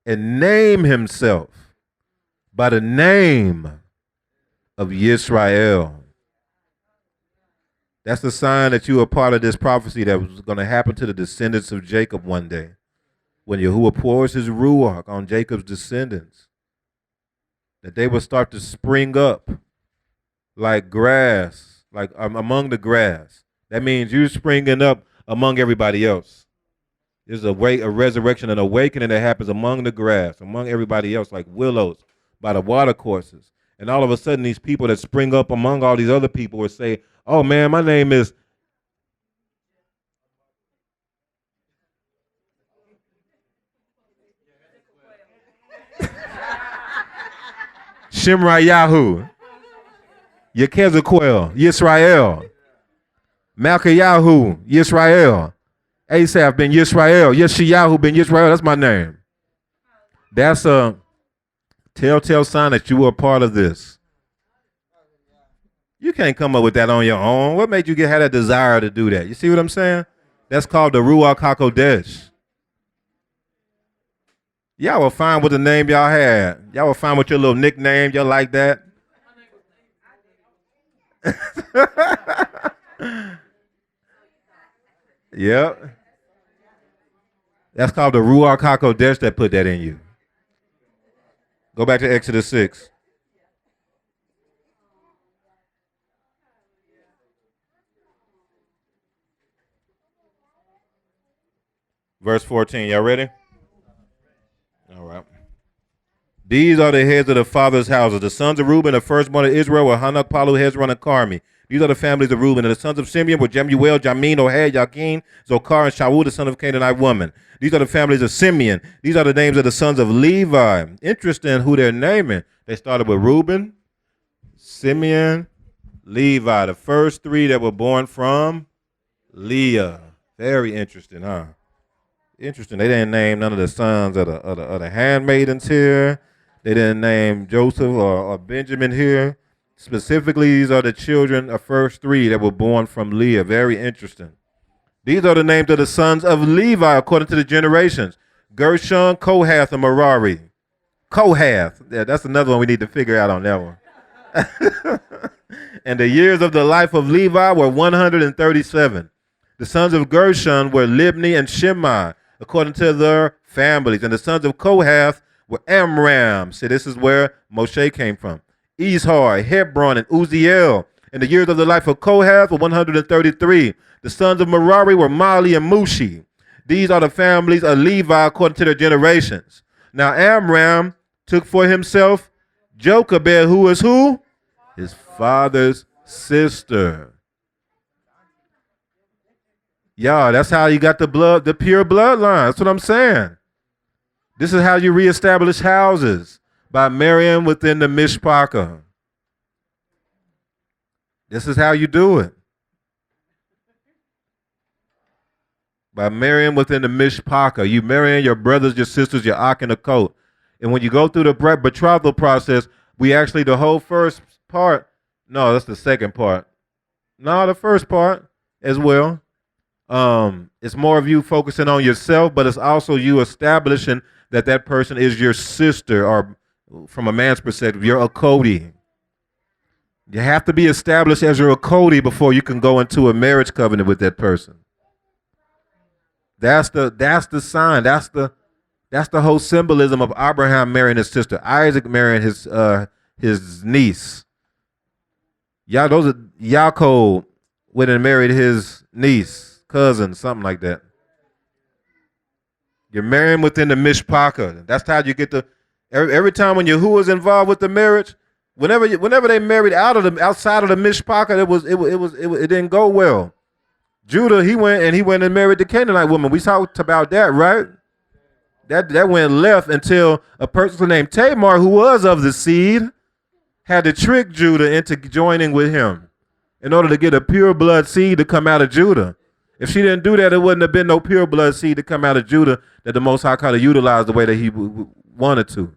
and name himself by the name of Yisrael. That's the sign that you are part of this prophecy that was going to happen to the descendants of Jacob one day. When Yahuwah pours his ruach on Jacob's descendants, that they will start to spring up like grass, like among the grass. That means you're springing up among everybody else. There's a resurrection, an awakening that happens among the grass, among everybody else, like willows by the watercourses. And all of a sudden, these people that spring up among all these other people will say, oh, man, my name is Shimrayahu, Yekezequel, Yisrael, Malkayahu, Yisrael, Asaph ben Yisrael, Yeshayahu ben Yisrael. That's my name. That's a telltale sign that you were a part of this. You can't come up with that on your own. What made you have that desire to do that? You see what I'm saying? That's called the Ruach HaKodesh. Y'all were fine with the name y'all had. Y'all were fine with your little nickname. Y'all like that? Yep. That's called the Ruach HaKodesh that put that in you. Go back to Exodus 6. Verse 14. Y'all ready? All right. These are the heads of the fathers' houses. The sons of Reuben, the firstborn of Israel, were Hanok, Palu, Hezron, and Carmi. These are the families of Reuben. And the sons of Simeon were Jemuel, Jamin, Ohad, Yakin, Zokar, and Shaul, the son of a Canaanite woman. These are the families of Simeon. These are the names of the sons of Levi. Interesting who they're naming. They started with Reuben, Simeon, Levi. The first three that were born from Leah. Very interesting, huh? Interesting. They didn't name none of the sons of the handmaidens here. They didn't name Joseph or Benjamin here. Specifically, these are the children of first three that were born from Leah. Very interesting. These are the names of the sons of Levi according to the generations. Gershon, Kohath, and Merari. Kohath. Yeah, that's another one we need to figure out on that one. And the years of the life of Levi were 137. The sons of Gershon were Libni and Shimei, according to their families. And the sons of Kohath were Amram. See, this is where Moshe came from. Izhar, Hebron, and Uzziel. And the years of the life of Kohath were 133. The sons of Merari were Mali and Mushi. These are the families of Levi according to their generations. Now Amram took for himself Jochebed, who is who? His father's sister. Yeah, that's how you got the pure bloodline. That's what I'm saying. This is how you reestablish houses, by marrying within the mishpachah. This is how you do it. By marrying within the mishpachah. You marrying your brothers, your sisters, your ak and a coat. And when you go through the betrothal process, the whole first part, no, that's the second part. No, the first part as well. It's more of you focusing on yourself, but it's also you establishing that person is your sister, or from a man's perspective, you're a Cody. You have to be established as you're a Cody before you can go into a marriage covenant with that person. That's the sign. That's the whole symbolism of Abraham marrying his sister, Isaac marrying his niece. Yaakov went and married his niece, cousin, something like that. You're marrying within the mishpachah. That's how you get every time when Yahuwah is involved with the marriage, whenever they married outside of the mishpachah, it didn't go well. Judah, he went and married the Canaanite woman. We talked about that, right? That went left until a person named Tamar, who was of the seed, had to trick Judah into joining with him in order to get a pure blood seed to come out of Judah. If she didn't do that, it wouldn't have been no pure blood seed to come out of Judah that the Most High kind of utilized the way that he wanted to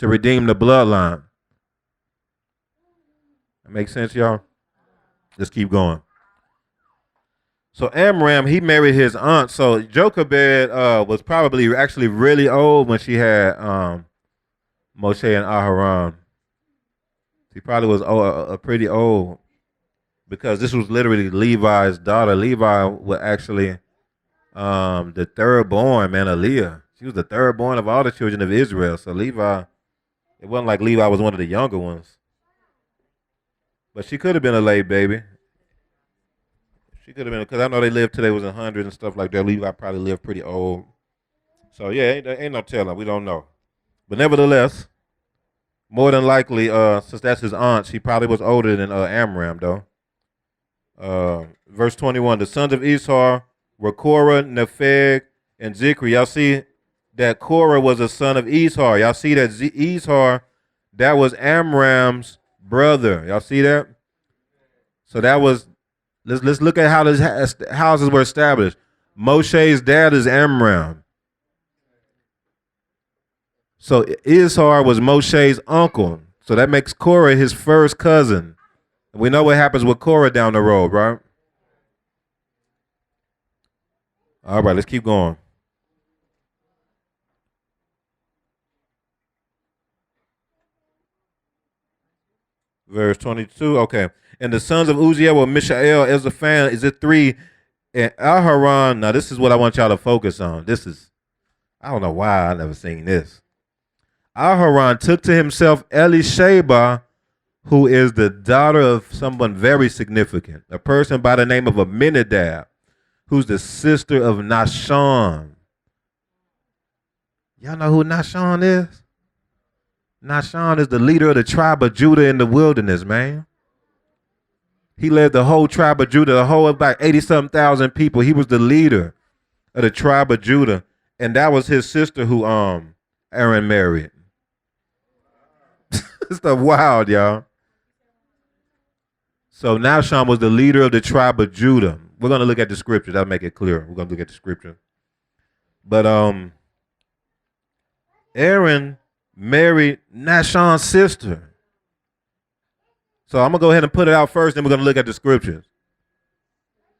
redeem the bloodline. That makes sense, y'all? Let's keep going. So Amram, he married his aunt. So Jochebed was probably actually really old when she had Moshe and Aharon. She probably was pretty old, because this was literally Levi's daughter. Levi was actually the third born, man, of Leah. She was the third born of all the children of Israel. So Levi, it wasn't like Levi was one of the younger ones. But she could have been a late baby. She could have been, because I know they lived till they was 100 and stuff like that. Levi probably lived pretty old. So yeah, ain't no telling. We don't know. But nevertheless, more than likely, since that's his aunt, she probably was older than Amram, though. Verse 21, the sons of Ishar were Korah, Nepheg, and Zikri. Y'all see that Korah was a son of Ishar. Y'all see that Ishar, that was Amram's brother. Y'all see that? So that was, let's look at how these houses were established. Moshe's dad is Amram. So Ishar was Moshe's uncle. So that makes Korah his first cousin. We know what happens with Korah down the road, right? All right, let's keep going. Verse 22, okay. And the sons of Uzziel were Mishael, Ezaphan, is it 3, and Aharon. Now this is what I want y'all to focus on. I don't know why I never seen this. Aharon took to himself Elisheba, who is the daughter of someone very significant, a person by the name of Aminadab, who's the sister of Nahshon. Y'all know who Nahshon is? Nahshon is the leader of the tribe of Judah in the wilderness, man. He led the whole tribe of Judah, the whole about 80-something thousand people. He was the leader of the tribe of Judah. And that was his sister who Aaron married. It's stuff wild, y'all. So Nahshon was the leader of the tribe of Judah. We're going to look at the scripture. That'll make it clear. We're going to look at the scripture. But Aaron married Nahshon's sister. So I'm going to go ahead and put it out first, then we're going to look at the scriptures.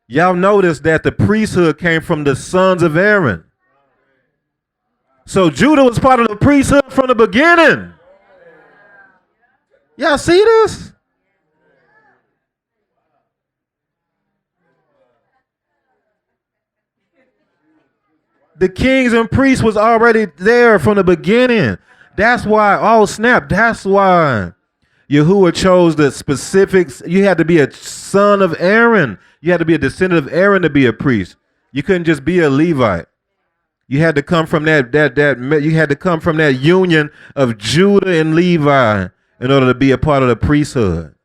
Y'all notice that the priesthood came from the sons of Aaron. So Judah was part of the priesthood from the beginning. Y'all see this? The kings and priests was already there from the beginning. That's why, oh snap, that's why Yahuwah chose the specifics. You had to be a son of Aaron. You had to be a descendant of Aaron to be a priest. You couldn't just be a Levite. You had to come from you had to come from that union of Judah and Levi in order to be a part of the priesthood.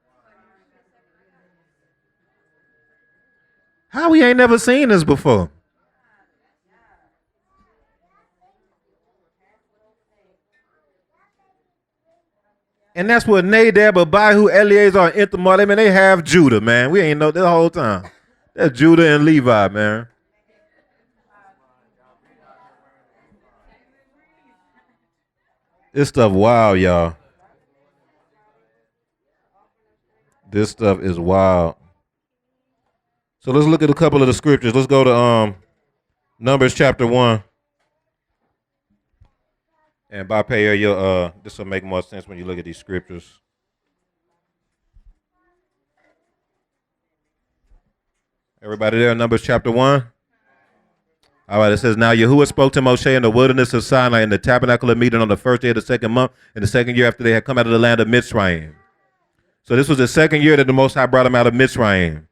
How we ain't never seen this before? And that's what Nadab, Abihu, Eleazar, and Ithamar, they have Judah, man. We ain't know the whole time. That's Judah and Levi, man. This stuff wild, y'all. This stuff is wild. So let's look at a couple of the scriptures. Let's go to Numbers chapter 1. And by payer, this will make more sense when you look at these scriptures. Everybody there, Numbers chapter 1? All right, it says, now Yahuwah spoke to Moshe in the wilderness of Sinai in the tabernacle of meeting on the first day of the second month, in the second year after they had come out of the land of Mitzrayim. So this was the second year that the Most High brought them out of Mitzrayim.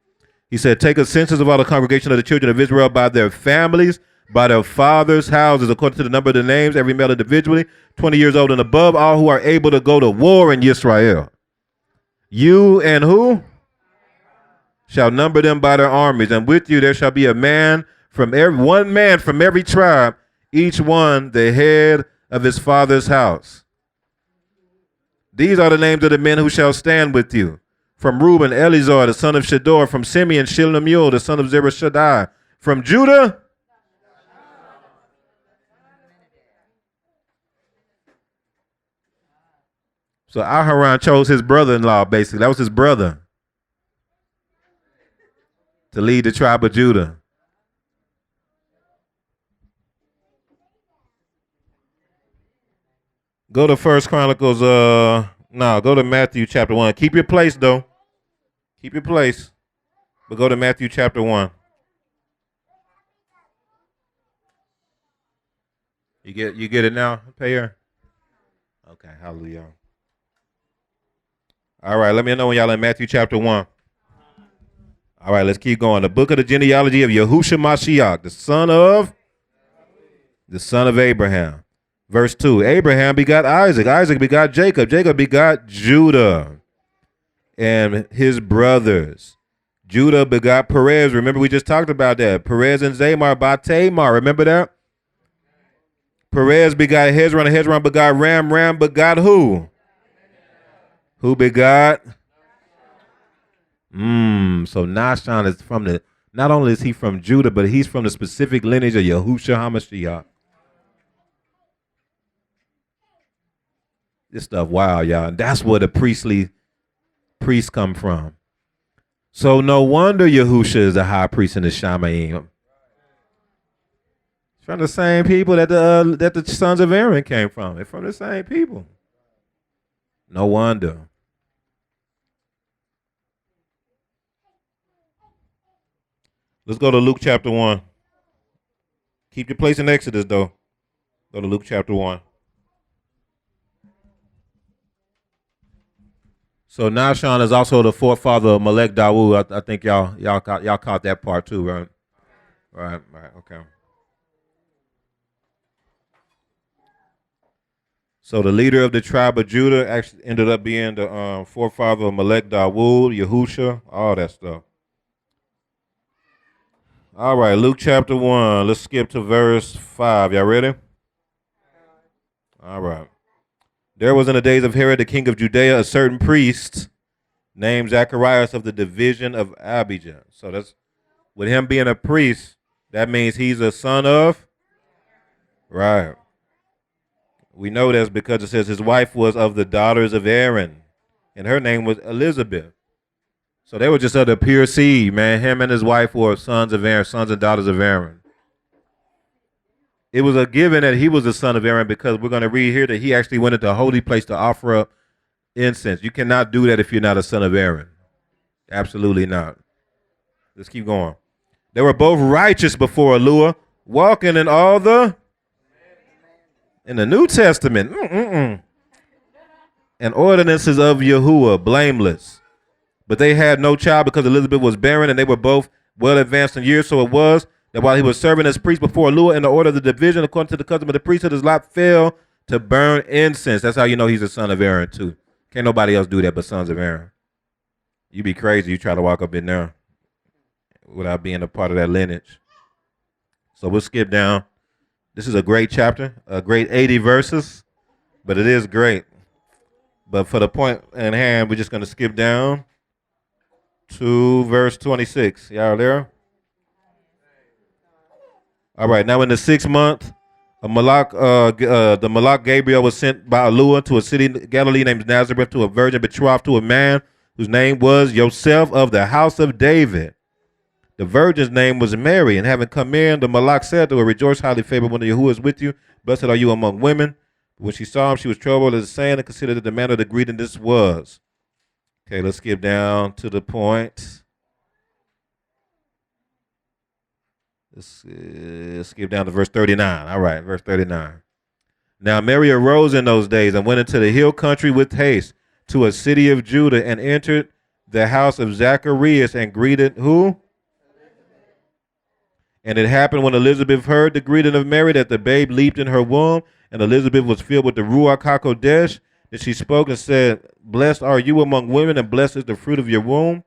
He said, take a census of all the congregation of the children of Israel by their families, by their fathers' houses, according to the number of the names, every male individually, 20 years old and above, all who are able to go to war in Israel. You and who? Shall number them by their armies, and with you there shall be a man from one man from every tribe, each one the head of his father's house. These are the names of the men who shall stand with you. From Reuben, Eleazar, the son of Shedor. From Simeon, Shelumiel, the son of Zerah. From Judah, so Aharon chose his brother-in-law, basically. That was his brother to lead the tribe of Judah. Go to First Chronicles, go to Matthew chapter 1. Keep your place, though. Keep your place. But go to Matthew chapter 1. You get it now, Payer? Okay, hallelujah. All right, let me know when y'all in Matthew chapter 1. All right, let's keep going. The book of the genealogy of Yahushua Mashiach, the son of Abraham. Verse 2, Abraham begot Isaac. Isaac begot Jacob. Jacob begot Judah and his brothers. Judah begot Perez. Remember, we just talked about that. Perez and Zamar by Tamar. Remember that? Perez begot Hezron, and Hezron begot Ram. Ram begot who? Who begot? So Nahshon is from not only is he from Judah, but he's from the specific lineage of Yahushua HaMashiach. This stuff, wow, y'all. And that's where the priests come from. So no wonder Yahushua is the high priest in the Shamayim. It's from the same people that the sons of Aaron came from. They're from the same people. No wonder. Let's go to Luke chapter 1. Keep your place in Exodus, though. Go to Luke chapter 1. So Nahshon is also the forefather of Melech Dawu. I think y'all caught that part too, right? Right, okay. So the leader of the tribe of Judah actually ended up being the forefather of Melech Dawood, Yahusha, all that stuff. All right, Luke chapter 1. Let's skip to verse 5. Y'all ready? All right. There was in the days of Herod, the king of Judea, a certain priest named Zacharias of the division of Abijah. So that's with him being a priest, that means he's a son of? Right. We know this because it says his wife was of the daughters of Aaron, and her name was Elizabeth. So they were just of the pure seed, man. Him and his wife were sons of Aaron, sons and daughters of Aaron. It was a given that he was the son of Aaron because we're going to read here that he actually went into a holy place to offer up incense. You cannot do that if you're not a son of Aaron. Absolutely not. Let's keep going. They were both righteous before Elohim, walking in all the in the New Testament and ordinances of Yahuwah, blameless. But they had no child because Elizabeth was barren, and they were both well advanced in years. So it was that while he was serving as priest before Elohim in the order of the division, according to the custom of the priesthood, his lot fell to burn incense. That's how you know he's a son of Aaron too. Can't nobody else do that but sons of Aaron. You be crazy. You try to walk up in there without being a part of that lineage. So we'll skip down. This is a great chapter, a great 80 verses, but it is great. But for the point in hand, we're just going to skip down to verse 26. Y'all there? All right. Now in the 6th month, the Malach Gabriel was sent by Elohim to a city in Galilee named Nazareth to a virgin betrothed to a man whose name was Joseph of the house of David. The virgin's name was Mary, and having come in, the Malach said to her, "Rejoice, highly favored one, Yahuwah is with you. Blessed are you among women." But when she saw him, she was troubled as saying and considered that the manner of the greeting this was. Okay, let's skip down to the point. Let's skip down to verse 39. All right, verse 39. Now Mary arose in those days and went into the hill country with haste to a city of Judah and entered the house of Zacharias and greeted who? And it happened when Elizabeth heard the greeting of Mary that the babe leaped in her womb, and Elizabeth was filled with the Ruach HaKodesh. That she spoke and said, "Blessed are you among women, and blessed is the fruit of your womb.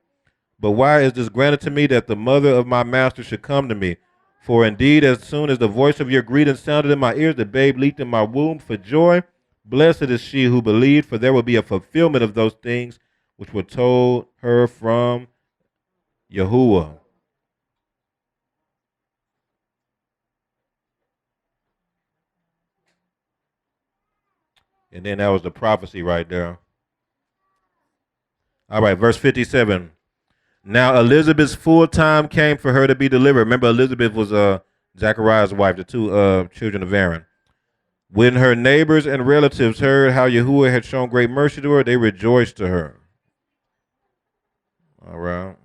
But why is this granted to me that the mother of my master should come to me? For indeed, as soon as the voice of your greeting sounded in my ears, the babe leaped in my womb for joy. Blessed is she who believed, for there will be a fulfillment of those things which were told her from Yahuwah." And then that was the prophecy right there. All right, verse 57. Now Elizabeth's full time came for her to be delivered. Remember, Elizabeth was Zachariah's wife, the two children of Aaron. When her neighbors and relatives heard how Yahuwah had shown great mercy to her, they rejoiced to her. All right.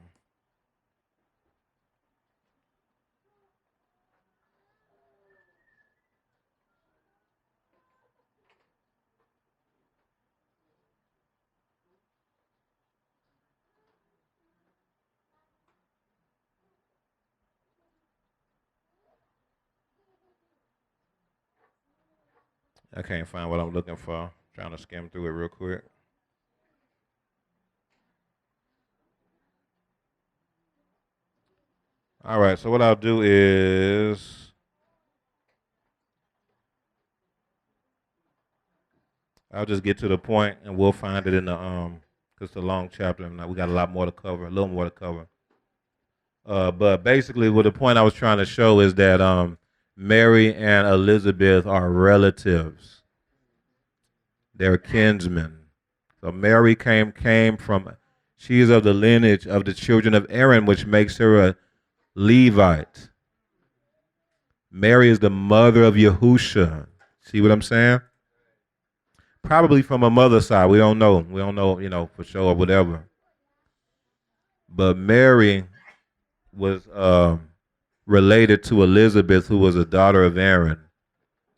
I can't find what I'm looking for. Trying to skim through it real quick. All right, so what I'll do is I'll just get to the point and we'll find it in the cause it's a long chapter and we got a lot more to cover, a little more to cover. But basically what the point I was trying to show is that Mary and Elizabeth are relatives. They're kinsmen. So Mary came from, she is of the lineage of the children of Aaron, which makes her a Levite. Mary is the mother of Yahusha. See what I'm saying? Probably from a mother's side. We don't know. We don't know, for sure or whatever. But Mary was related to Elizabeth, who was a daughter of Aaron.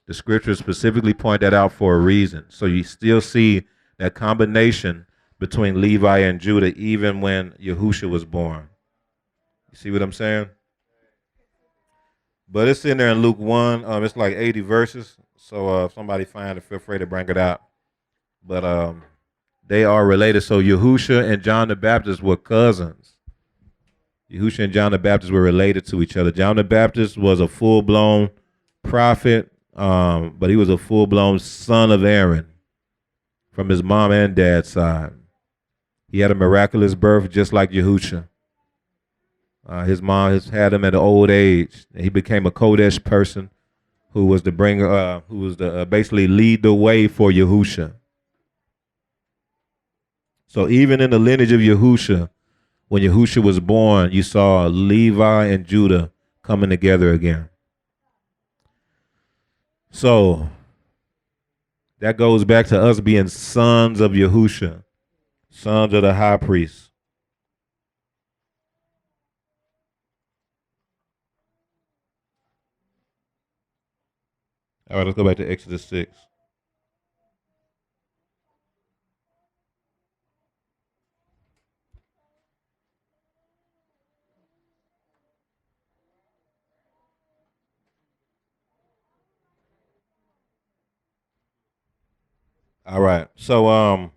The scriptures specifically point that out for a reason. So you still see that combination between Levi and Judah, even when Yahusha was born. You see what I'm saying? But it's in there in Luke 1. It's like 80 verses. So if somebody find it, feel free to bring it out. But they are related. So Yahusha and John the Baptist were cousins. Yahusha and John the Baptist were related to each other. John the Baptist was a full-blown prophet, but he was a full-blown son of Aaron from his mom and dad's side. He had a miraculous birth just like Yahusha. His mom had him at an old age. He became a Kodesh person who was to bring, who was to basically lead the way for Yahusha. So even in the lineage of Yahusha, when Yahusha was born, you saw Levi and Judah coming together again. So that goes back to us being sons of Yahusha, sons of the high priest. All right, let's go back to Exodus 6. All right. So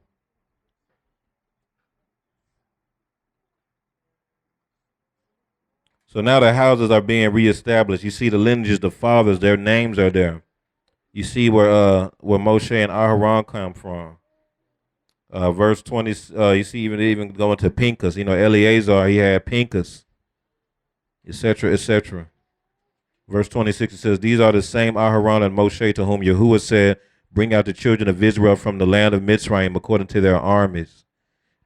now the houses are being reestablished. You see the lineages, the fathers, their names are there. You see where Moshe and Aharon come from. Verse 20, you see even going to Pinchas. You know, Eleazar, he had Pinchas, etc., etc. Verse 26, it says, these are the same Aharon and Moshe to whom Yahuwah said, bring out the children of Israel from the land of Mitzrayim according to their armies.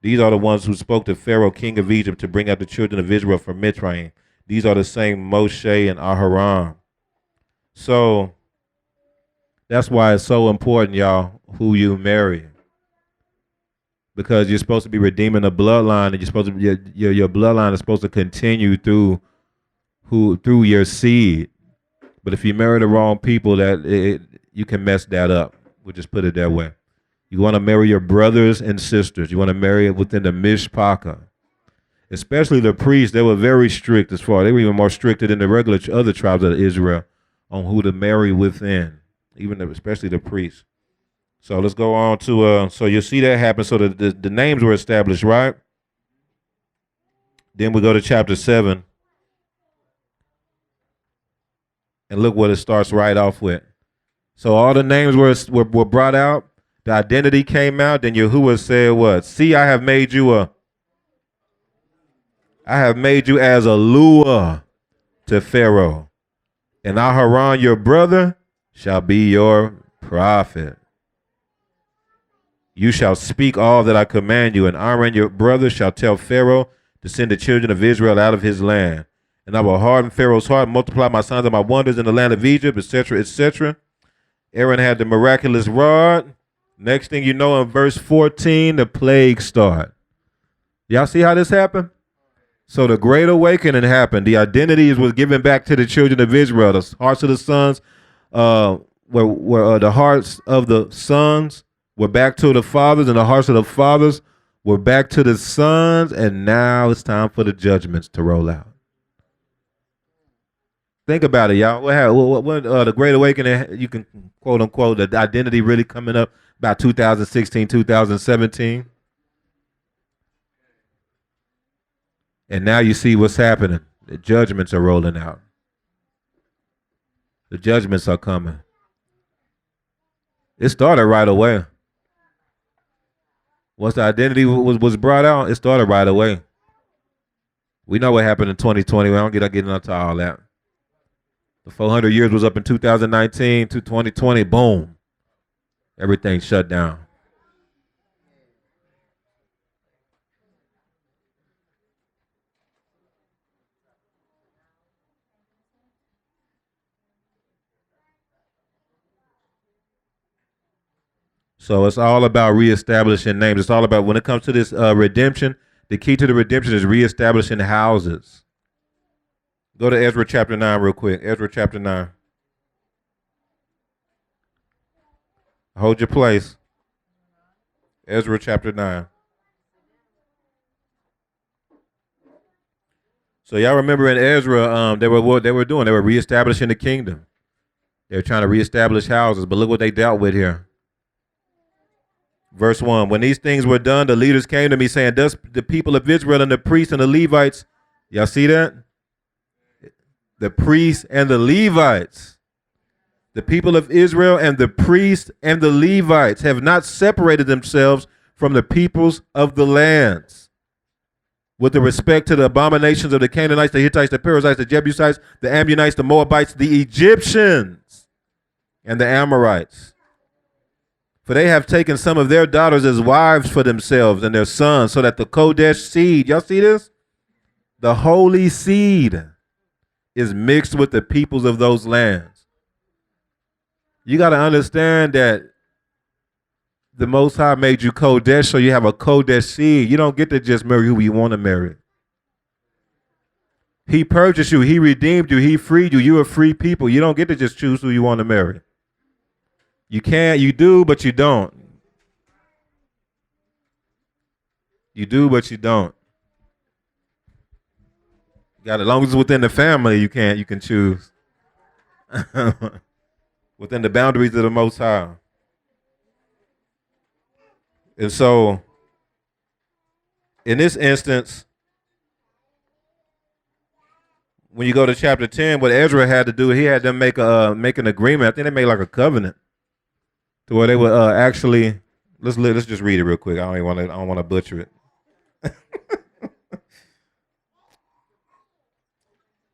These are the ones who spoke to Pharaoh, king of Egypt, to bring out the children of Israel from Mitzrayim. These are the same Moshe and Aharon. So that's why it's so important, y'all, who you marry. Because you're supposed to be redeeming the bloodline, and you're supposed to your bloodline is supposed to continue through your seed. But if you marry the wrong people, you can mess that up. We'll just put it that way. You want to marry your brothers and sisters. You want to marry it within the mishpachah. Especially the priests, they were very strict they were even more stricter than the regular other tribes of Israel on who to marry within, especially the priests. So let's go on to, so you'll see that happen. So the names were established, right? Then we go to chapter 7. And look what it starts right off with. So all the names were brought out. The identity came out. Then Yahuwah said what? See, I have made you as a lure to Pharaoh. And Aharon, your brother, shall be your prophet. You shall speak all that I command you, and Aaron your brother shall tell Pharaoh to send the children of Israel out of his land. And I will harden Pharaoh's heart, multiply my signs and my wonders in the land of Egypt, etc., etc. Aaron had the miraculous rod. Next thing you know, in verse 14, the plagues start. Y'all see how this happened? So the great awakening happened. The identities was given back to the children of Israel. The hearts of the sons were the hearts of the sons were back to the fathers, and the hearts of the fathers were back to the sons, and now it's time for the judgments to roll out. Think about it, y'all. What the Great Awakening, you can quote unquote, the identity really coming up about 2016, 2017. And now you see what's happening. The judgments are rolling out. The judgments are coming. It started right away. Once the identity was brought out, it started right away. We know what happened in 2020. We don't get into all that. The 400 years was up in 2019 to 2020. Boom. Everything shut down. So it's all about reestablishing names. It's all about, when it comes to this redemption, the key to the redemption is reestablishing houses. Go to Ezra chapter 9 real quick. Ezra chapter 9. Hold your place. Ezra chapter 9. So y'all remember in Ezra, they were reestablishing the kingdom. They're trying to reestablish houses, but look what they dealt with here. Verse 1, when these things were done, the leaders came to me saying, thus the people of Israel and the priests and the Levites, y'all see that? The priests and the Levites. The people of Israel and the priests and the Levites have not separated themselves from the peoples of the lands with the respect to the abominations of the Canaanites, the Hittites, the Perizzites, the Jebusites, the Ammonites, the Moabites, the Egyptians, and the Amorites. For they have taken some of their daughters as wives for themselves and their sons, so that the Kodesh seed, y'all see this? The holy seed is mixed with the peoples of those lands. You got to understand that the Most High made you Kodesh, so you have a Kodesh seed. You don't get to just marry who you want to marry. He purchased you. He redeemed you. He freed you. You're a free people. You don't get to just choose who you want to marry. You can't. You do, but you don't. You do, but you don't. As long as it's within the family, you can choose. Within the boundaries of the Most High. And so, in this instance, when you go to chapter 10, what Ezra had to do, he had them make an agreement. I think they made like a covenant to where they would actually, let's just read it real quick. I don't want to butcher it.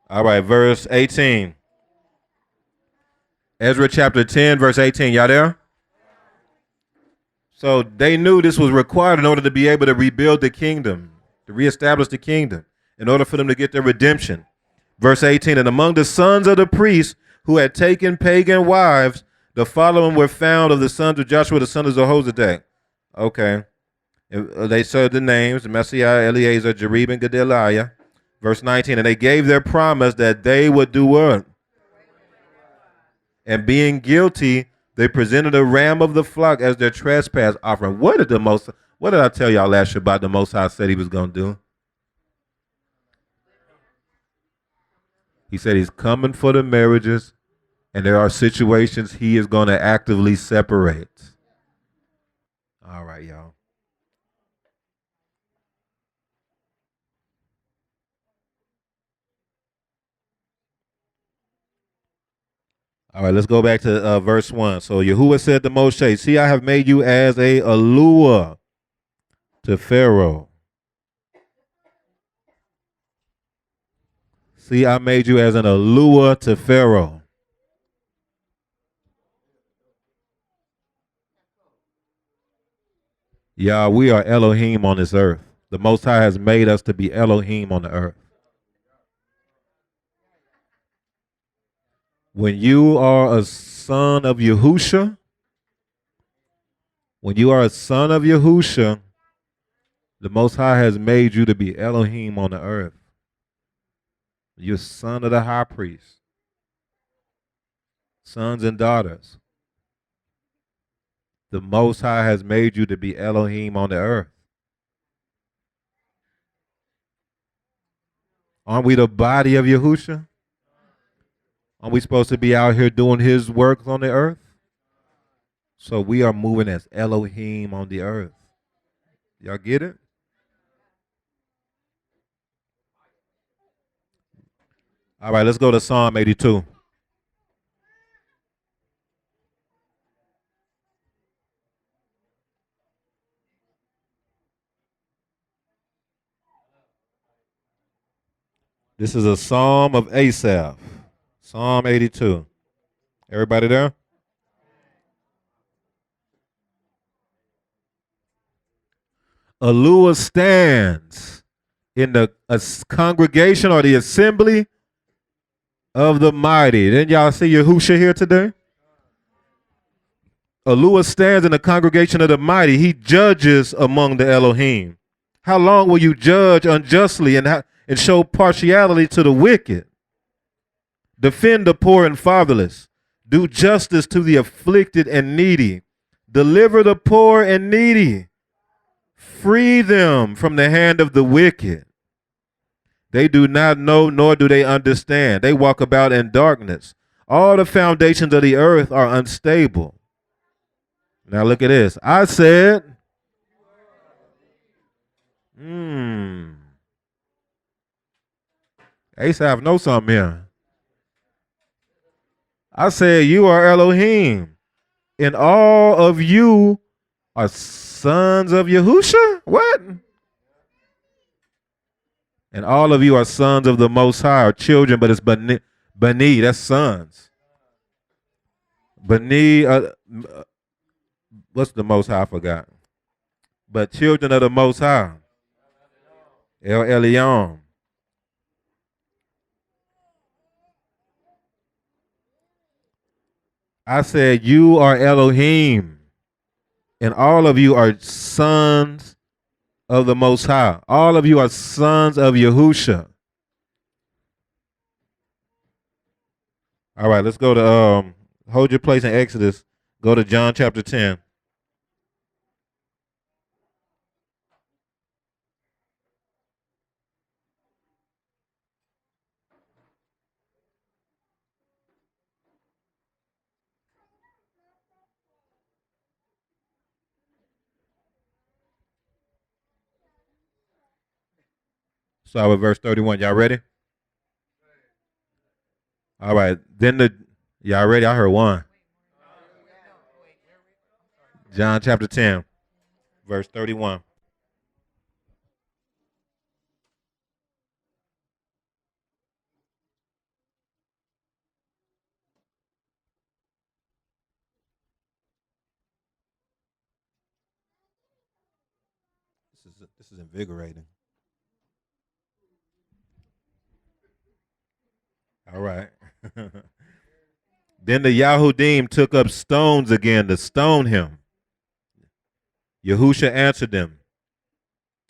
All right, verse 18. Ezra chapter 10, verse 18. Y'all there? So they knew this was required in order to be able to rebuild the kingdom, to reestablish the kingdom, in order for them to get their redemption. Verse 18, and among the sons of the priests who had taken pagan wives, the following were found of the sons of Joshua, the son of Jehozadak. Okay. They said the names, Messiah, Eleazar, Jerib, and Gedaliah. Verse 19, and they gave their promise that they would do what? And being guilty, they presented a ram of the flock as their trespass offering. What did I tell y'all last year about the Most High said he was going to do? He said he's coming for the marriages, and there are situations he is going to actively separate. All right, y'all. All right, let's go back to verse 1. So Yahuwah said to Moshe, see, I have made you as a allure to Pharaoh. See, I made you as an allure to Pharaoh. Yeah, we are Elohim on this earth. The Most High has made us to be Elohim on the earth. When you are a son of Yahusha, the Most High has made you to be Elohim on the earth. You're son of the high priest. Sons and daughters. The Most High has made you to be Elohim on the earth. Aren't we the body of Yahusha? Aren't we supposed to be out here doing his work on the earth? So we are moving as Elohim on the earth. Y'all get it? All right, let's go to Psalm 82. This is a Psalm of Asaph. Psalm 82. Everybody there? Allure stands in the congregation or the assembly of the mighty. Didn't y'all see Yahusha here today? Allure stands in the congregation of the mighty. He judges among the Elohim. How long will you judge unjustly and show partiality to the wicked? Defend the poor and fatherless. Do justice to the afflicted and needy. Deliver the poor and needy. Free them from the hand of the wicked. They do not know, nor do they understand. They walk about in darkness. All the foundations of the earth are unstable. Now look at this. I said, Asaph know something here. I said, you are Elohim, and all of you are sons of Yahusha? What? And all of you are sons of the Most High, or children, but it's Bani, that's sons. Bani, what's the Most High? I forgot. But children of the Most High. El Elyon. I said, you are Elohim, and all of you are sons of the Most High. All of you are sons of Yahusha. All right, let's go to hold your place in Exodus. Go to John chapter 10. Start with verse 31. Y'all ready? All right. Y'all ready? I heard one. John chapter 10, verse 31. This is invigorating. All right. Then the Yahudim took up stones again to stone him. Yahusha answered them,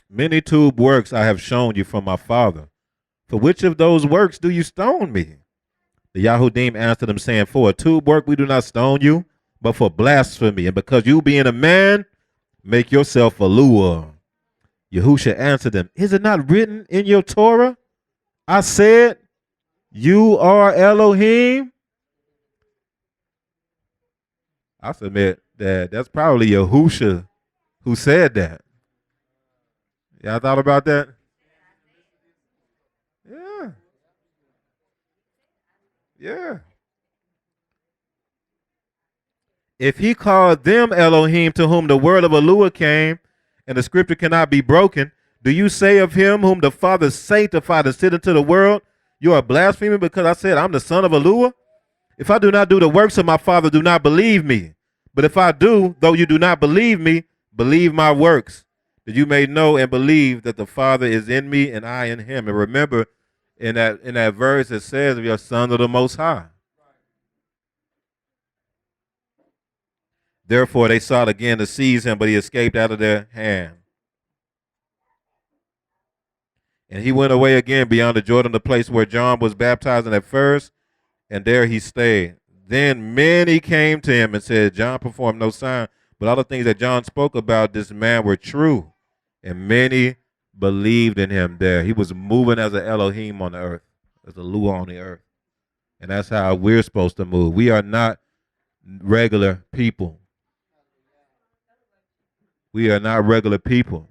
many tube works I have shown you from my Father. For which of those works do you stone me? The Yahudim answered him, saying, for a tube work we do not stone you, but for blasphemy, and because you being a man, make yourself a lure. Yahusha answered them, is it not written in your Torah? I said, you are Elohim? I submit that that's probably Yahusha who said that. Y'all thought about that? Yeah. Yeah. If he called them Elohim to whom the word of Eluah came, and the scripture cannot be broken, do you say of him whom the Father sanctified and sent into the world, you are blaspheming because I said I'm the son of Eluah? If I do not do the works of my Father, do not believe me. But if I do, though you do not believe me, believe my works, that you may know and believe that the Father is in me and I in him. And remember, in that verse it says, "We are sons of the Most High." Therefore they sought again to seize him, but he escaped out of their hand. And he went away again beyond the Jordan, the place where John was baptizing at first, and there he stayed. Then many came to him and said, John performed no sign, but all the things that John spoke about this man were true. And many believed in him there. He was moving as an Elohim on the earth, as a Lua on the earth. And that's how we're supposed to move. We are not regular people. We are not regular people.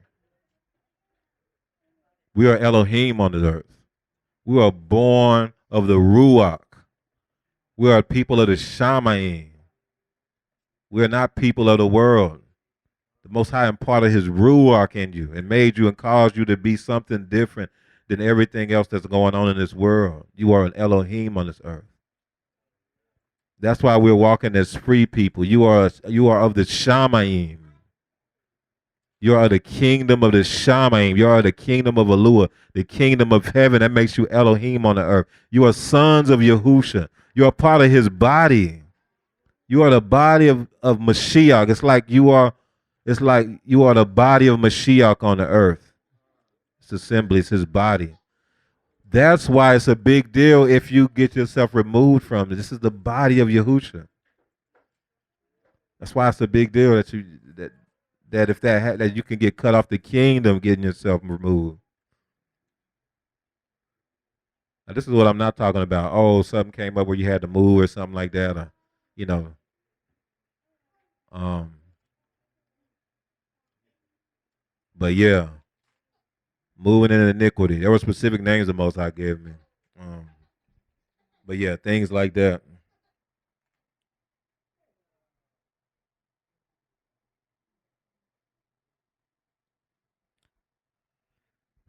We are Elohim on the earth. We are born of the Ruach. We are people of the Shamayim. We are not people of the world. The Most High imparted his Ruach in you and made you and caused you to be something different than everything else that's going on in this world. You are an Elohim on this earth. That's why we're walking as free people. You are of the Shamayim. You are the kingdom of the Shamayim. You are the kingdom of Eluah, the kingdom of heaven. That makes you Elohim on the earth. You are sons of Yahusha. You are part of his body. You are the body of Mashiach. It's like you are the body of Mashiach on the earth. It's assembly, it's his body. That's why it's a big deal if you get yourself removed from it. This is the body of Yahusha. That's why it's a big deal that you can get cut off the kingdom getting yourself removed. Now, this is what I'm not talking about. Oh, something came up where you had to move or something like that, or you know, um, but yeah, moving in iniquity. There were specific names the Most High gave me. Um, but yeah, things like that.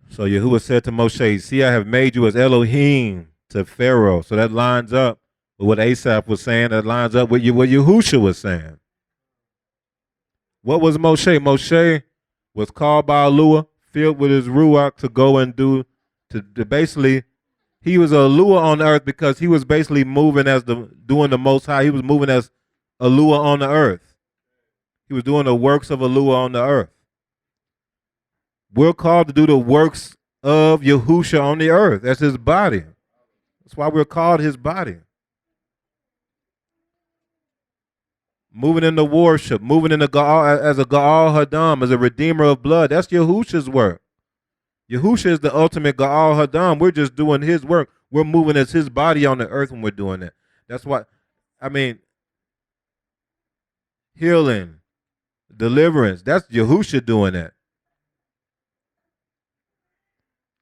So Yahuwah said to Moshe, "See, I have made you as Elohim to Pharaoh." So that lines up with what Asaph was saying. That lines up with what Yahusha was saying. What was Moshe? Moshe was called by Allah, filled with his ruach to go and do to basically he was a Alua on the earth because he was basically moving as the doing the Most High. He was moving as Alua on the earth. He was doing the works of Alua on the earth. We're called to do the works of Yahusha on the earth. That's his body. That's why we're called his body. Moving in the worship, moving in the Gaal as a Gaal Hadam, as a redeemer of blood. That's Yahusha's work. Yahusha is the ultimate Gaal Hadam. We're just doing his work. We're moving as his body on the earth when we're doing that. That's why, I mean, healing, deliverance, that's Yahusha doing that.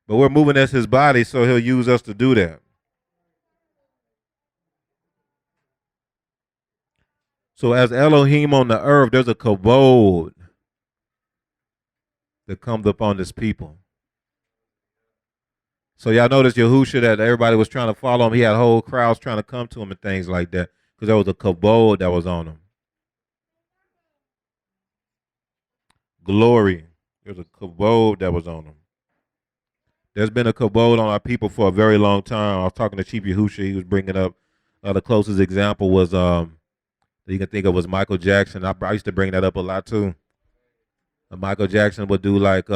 But we're moving as his body, so he'll use us to do that. So as Elohim on the earth, there's a kavod that comes upon this people. So y'all notice Yahusha that everybody was trying to follow him. He had whole crowds trying to come to him and things like that because there was a kavod that was on him. Glory. There's a kavod that was on him. There's been a kavod on our people for a very long time. I was talking to Chief Yahusha. He was bringing up the closest example was that you can think of was Michael Jackson. I used to bring that up a lot too. Michael Jackson would do like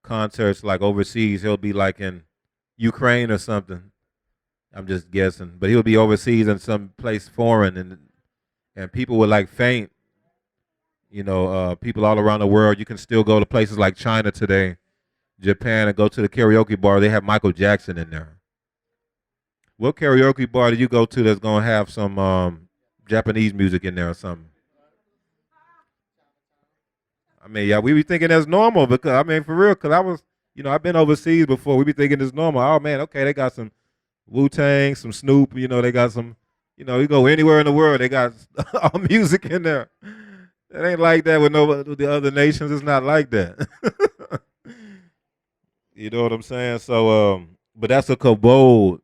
concerts like overseas. He'll be like in Ukraine or something. I'm just guessing, but he would be overseas in some place foreign, and people would like faint. You know, people all around the world. You can still go to places like China today, Japan, and go to the karaoke bar. They have Michael Jackson in there. What karaoke bar do you go to that's gonna have some Japanese music in there or something? I mean, yeah, we be thinking that's normal because I mean, for real, because I was, I've been overseas before. We be thinking it's normal. Oh man, okay, they got some Wu Tang, some Snoop. They got some. You go anywhere in the world, they got all music in there. It ain't like that with the other nations. It's not like that. You know what I'm saying? So, but that's a kabod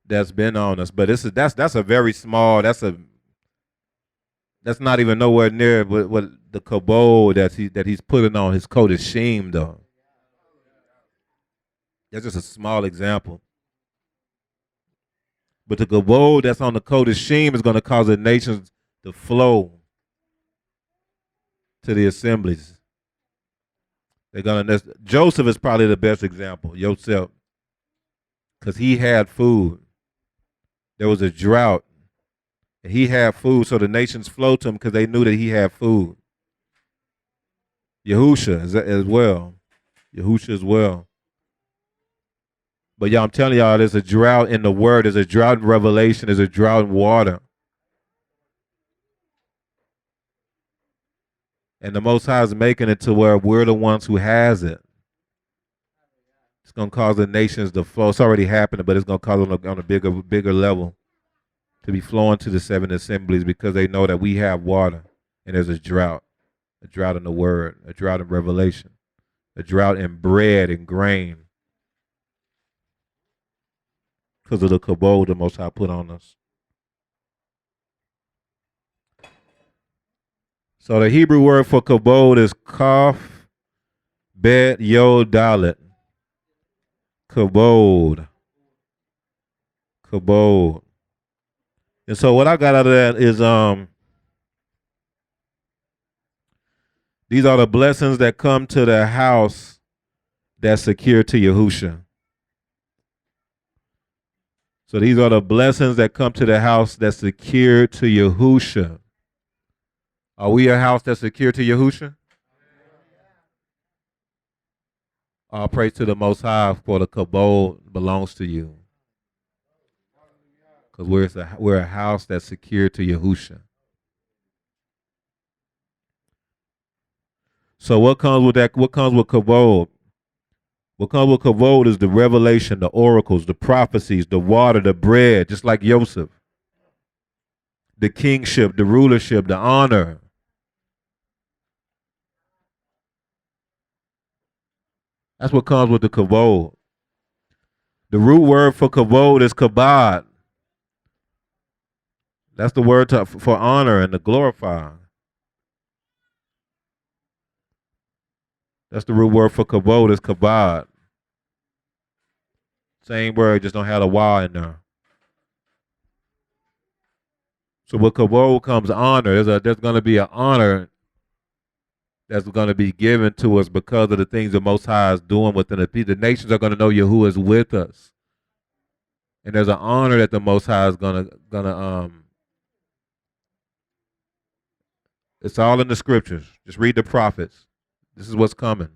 that's been on us. But that's a very small. That's not even nowhere near what the kabod that he's putting on his coat is shame though. That's just a small example. But the kabod that's on the coat of shame is going to cause the nations to flow to the assemblies. They're gonna. Joseph is probably the best example. Joseph, because he had food. There was a drought, and he had food, so the nations flowed to him because they knew that he had food. Yahusha as well. Yahusha as well. But y'all, I'm telling y'all, there's a drought in the word. There's a drought in revelation. There's a drought in water. And the Most High is making it to where we're the ones who has it. It's going to cause the nations to flow. It's already happening, but it's going to cause them on a bigger level to be flowing to the seven assemblies because they know that we have water and there's a drought in the word, a drought in revelation, a drought in bread and grain because of the kabod the Most High put on us. So the Hebrew word for kabod is kaf, bet, yod, dalet. Kabod. Kabod. And so what I got out of that is these are the blessings that come to the house that's secure to Yahusha. So these are the blessings that come to the house that's secure to Yahusha. Are we a house that's secure to Yahusha? All praise to the Most High, for the kabod belongs to you. Because we're a house that's secure to Yahusha. So what comes with that? What comes with kabod? What comes with kavod is the revelation, the oracles, the prophecies, the water, the bread, just like Joseph. The kingship, the rulership, the honor. That's what comes with the kavod. The root word for kavod is kabod. That's the word for honor and to glorify. That's the root word for kavod is kabod. Same word, just don't have a Y in there. So with kavod comes honor. There's going to be an honor that's going to be given to us because of the things the Most High is doing within the people. The nations are going to know Yahuwah is with us, and there's an honor that the Most High is gonna. It's all in the scriptures. Just read the prophets. This is what's coming.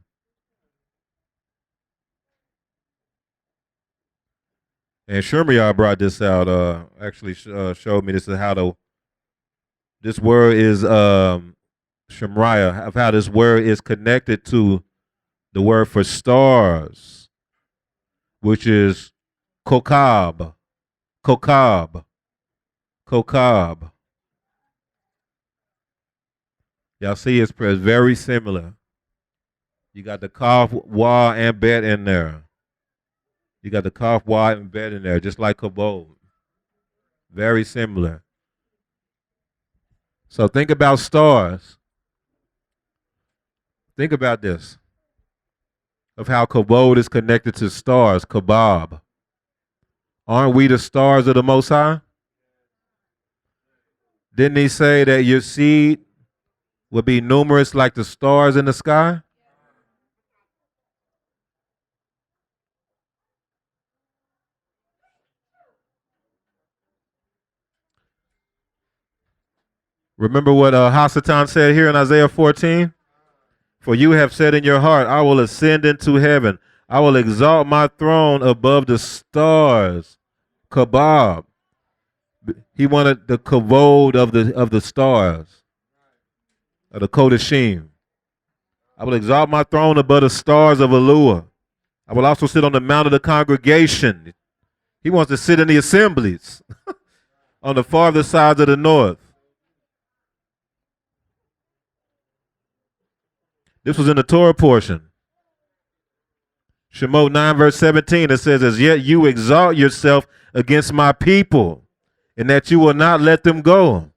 And Shemaiah brought this out. Actually showed me this is how this word is Shemaiah, of how this word is connected to the word for stars, which is kokab, kokab, kokab. Y'all see it's very similar. You got the kaf, wa, and bet in there. You got the kaf, wa, and bet in there, just like kabod. Very similar. So think about stars. Think about this, of how kabod is connected to stars, kabab. Aren't we the stars of the Most High? Didn't he say that your seed would be numerous like the stars in the sky? Remember what Hasatan said here in Isaiah 14? For you have said in your heart, I will ascend into heaven. I will exalt my throne above the stars. Kabab. He wanted the kavod of the stars, of the Kodashim. I will exalt my throne above the stars of Alua. I will also sit on the mount of the congregation. He wants to sit in the assemblies on the farther sides of the north. This was in the Torah portion. Shemot 9 verse 17, it says, as yet you exalt yourself against my people, and that you will not let them go.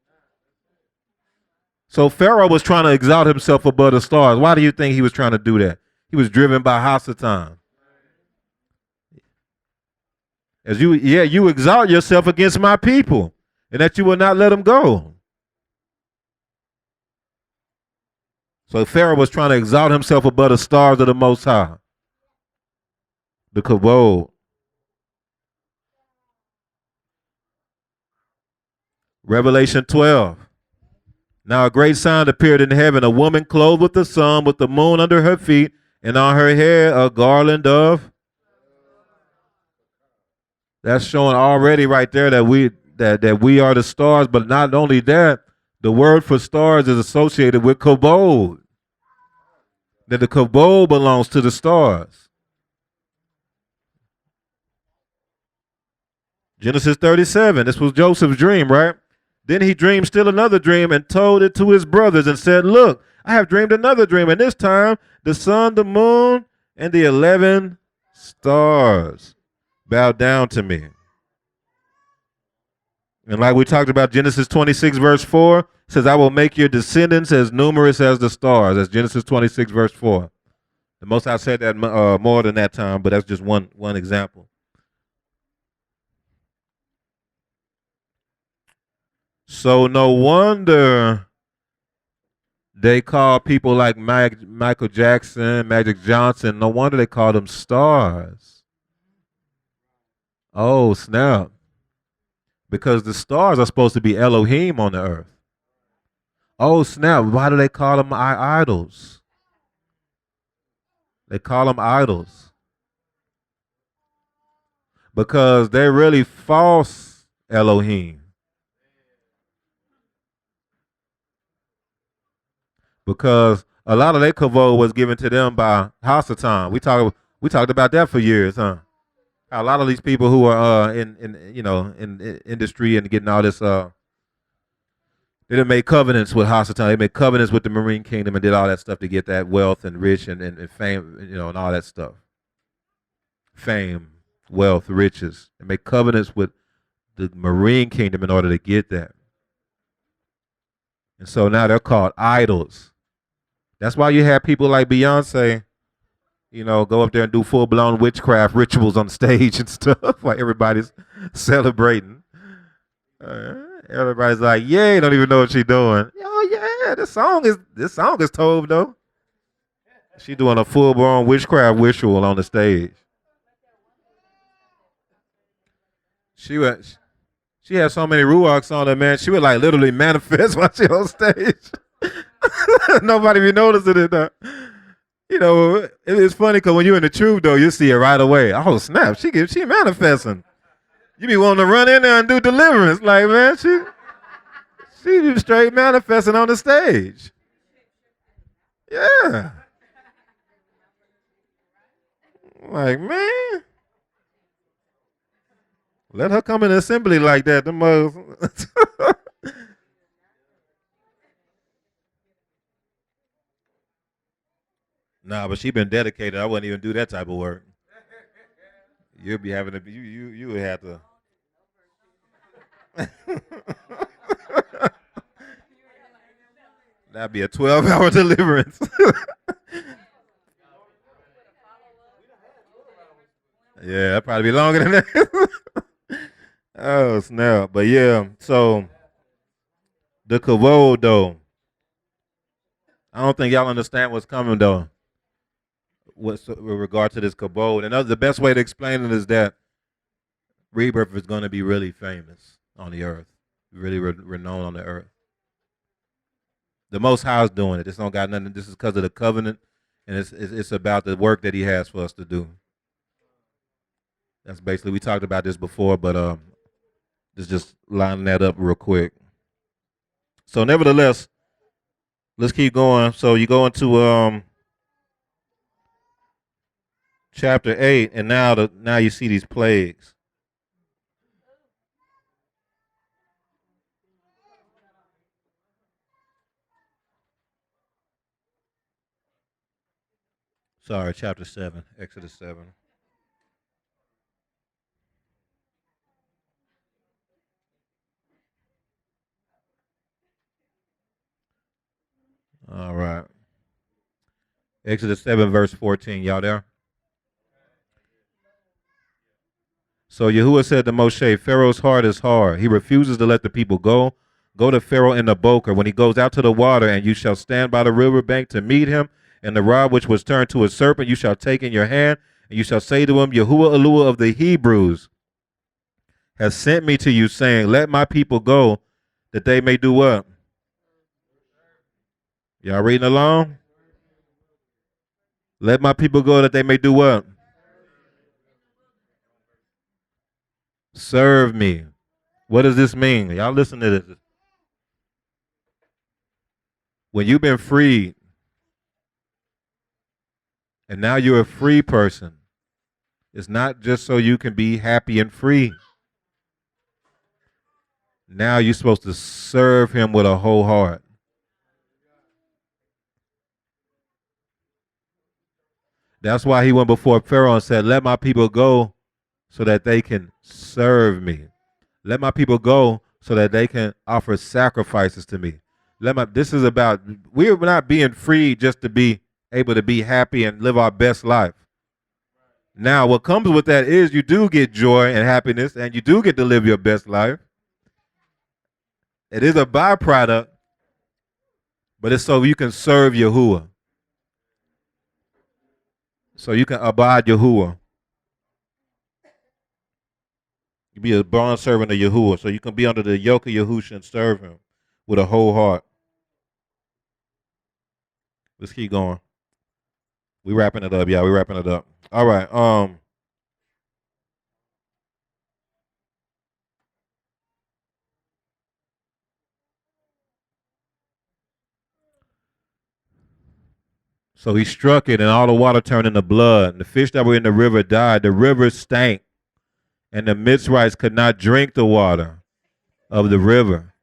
So Pharaoh was trying to exalt himself above the stars. Why do you think he was trying to do that? He was driven by Hasatan. You exalt yourself against my people, and that you will not let them go. So Pharaoh was trying to exalt himself above the stars of the Most High. The kavod. Revelation 12. Now a great sign appeared in heaven, a woman clothed with the sun, with the moon under her feet, and on her head a garland of. That's showing already right there that we are the stars, but not only that, the word for stars is associated with kavod. That the kavod belongs to the stars. Genesis 37, this was Joseph's dream, right? Then he dreamed still another dream and told it to his brothers and said, look, I have dreamed another dream, and this time the sun, the moon, and the 11 stars bow down to me. And like we talked about, Genesis 26 verse 4 says, I will make your descendants as numerous as the stars. That's Genesis 26 verse 4. The Most High said that more than that time, but that's just one example. So no wonder they call people like Michael Jackson, Magic Johnson, no wonder they call them stars. Oh, snap. Because the stars are supposed to be Elohim on the earth. Oh, snap. Why do they call them idols? They call them idols because they're really false Elohim. Because a lot of their kavod was given to them by Hasatan. We talked about that for years, huh? A lot of these people who are in industry and getting all this they done made covenants with Hasatan. They made covenants with the marine kingdom and did all that stuff to get that wealth and rich and fame, and all that stuff. Fame, wealth, riches. They make covenants with the marine kingdom in order to get that. And so now they're called idols. That's why you have people like Beyonce, go up there and do full blown witchcraft rituals on stage and stuff while everybody's celebrating. Everybody's like, "Yeah, don't even know what she's doing." Oh yeah, this song is Tove though. She doing a full blown witchcraft ritual on the stage. She had so many ruachs on her, man. She would like literally manifest while she on stage. Nobody be noticing it though. It's funny because when you're in the truth though, you see it right away. Oh snap, she manifesting. You be wanting to run in there and do deliverance, like man, she be straight manifesting on the stage. Yeah, like man, let her come in the assembly like that. The most. Nah, but she been dedicated. I wouldn't even do that type of work. You'll be having to. You would have to. That'd be a 12-hour deliverance. Yeah, that'd probably be longer than that. Oh snap! But yeah, so the kavod though, I don't think y'all understand what's coming though. With regard to this kavod, and the best way to explain it is that rebirth is going to be really famous on the earth, really renowned on the earth. The Most High is doing it. This don't got nothing. This is because of the covenant, and it's about the work that He has for us to do. That's basically, we talked about this before, but just lining that up real quick. So nevertheless, let's keep going. So you go into chapter 8, and now you see these plagues. Sorry, chapter 7, Exodus 7. All right. Exodus 7, verse 14. Y'all there? So Yahuwah said to Moshe, Pharaoh's heart is hard. He refuses to let the people go. Go to Pharaoh in the boker when he goes out to the water, and you shall stand by the river bank to meet him. And the rod which was turned to a serpent you shall take in your hand, and you shall say to him, Yahuwah Eluah of the Hebrews has sent me to you, saying, let my people go, that they may do what? Y'all reading along? Let my people go that they may do what? Serve me. What does this mean? Y'all listen to this. When you've been freed, and now you're a free person, it's not just so you can be happy and free. Now you're supposed to serve him with a whole heart. That's why he went before Pharaoh and said, let my people go so that they can serve me. Let my people go so that they can offer sacrifices to me. This is about, we're not being free just to be able to be happy and live our best life. Now, what comes with that is you do get joy and happiness, and you do get to live your best life. It is a byproduct, but it's so you can serve Yahuwah. So you can abide Yahuwah. You be a bond servant of Yahuwah, so you can be under the yoke of Yahusha and serve him with a whole heart. Let's keep going. We wrapping it up. Yeah, we wrapping it up. All right. So he struck it, and all the water turned into blood. And the fish that were in the river died. The river stank, and the Mitzrites could not drink the water of the river.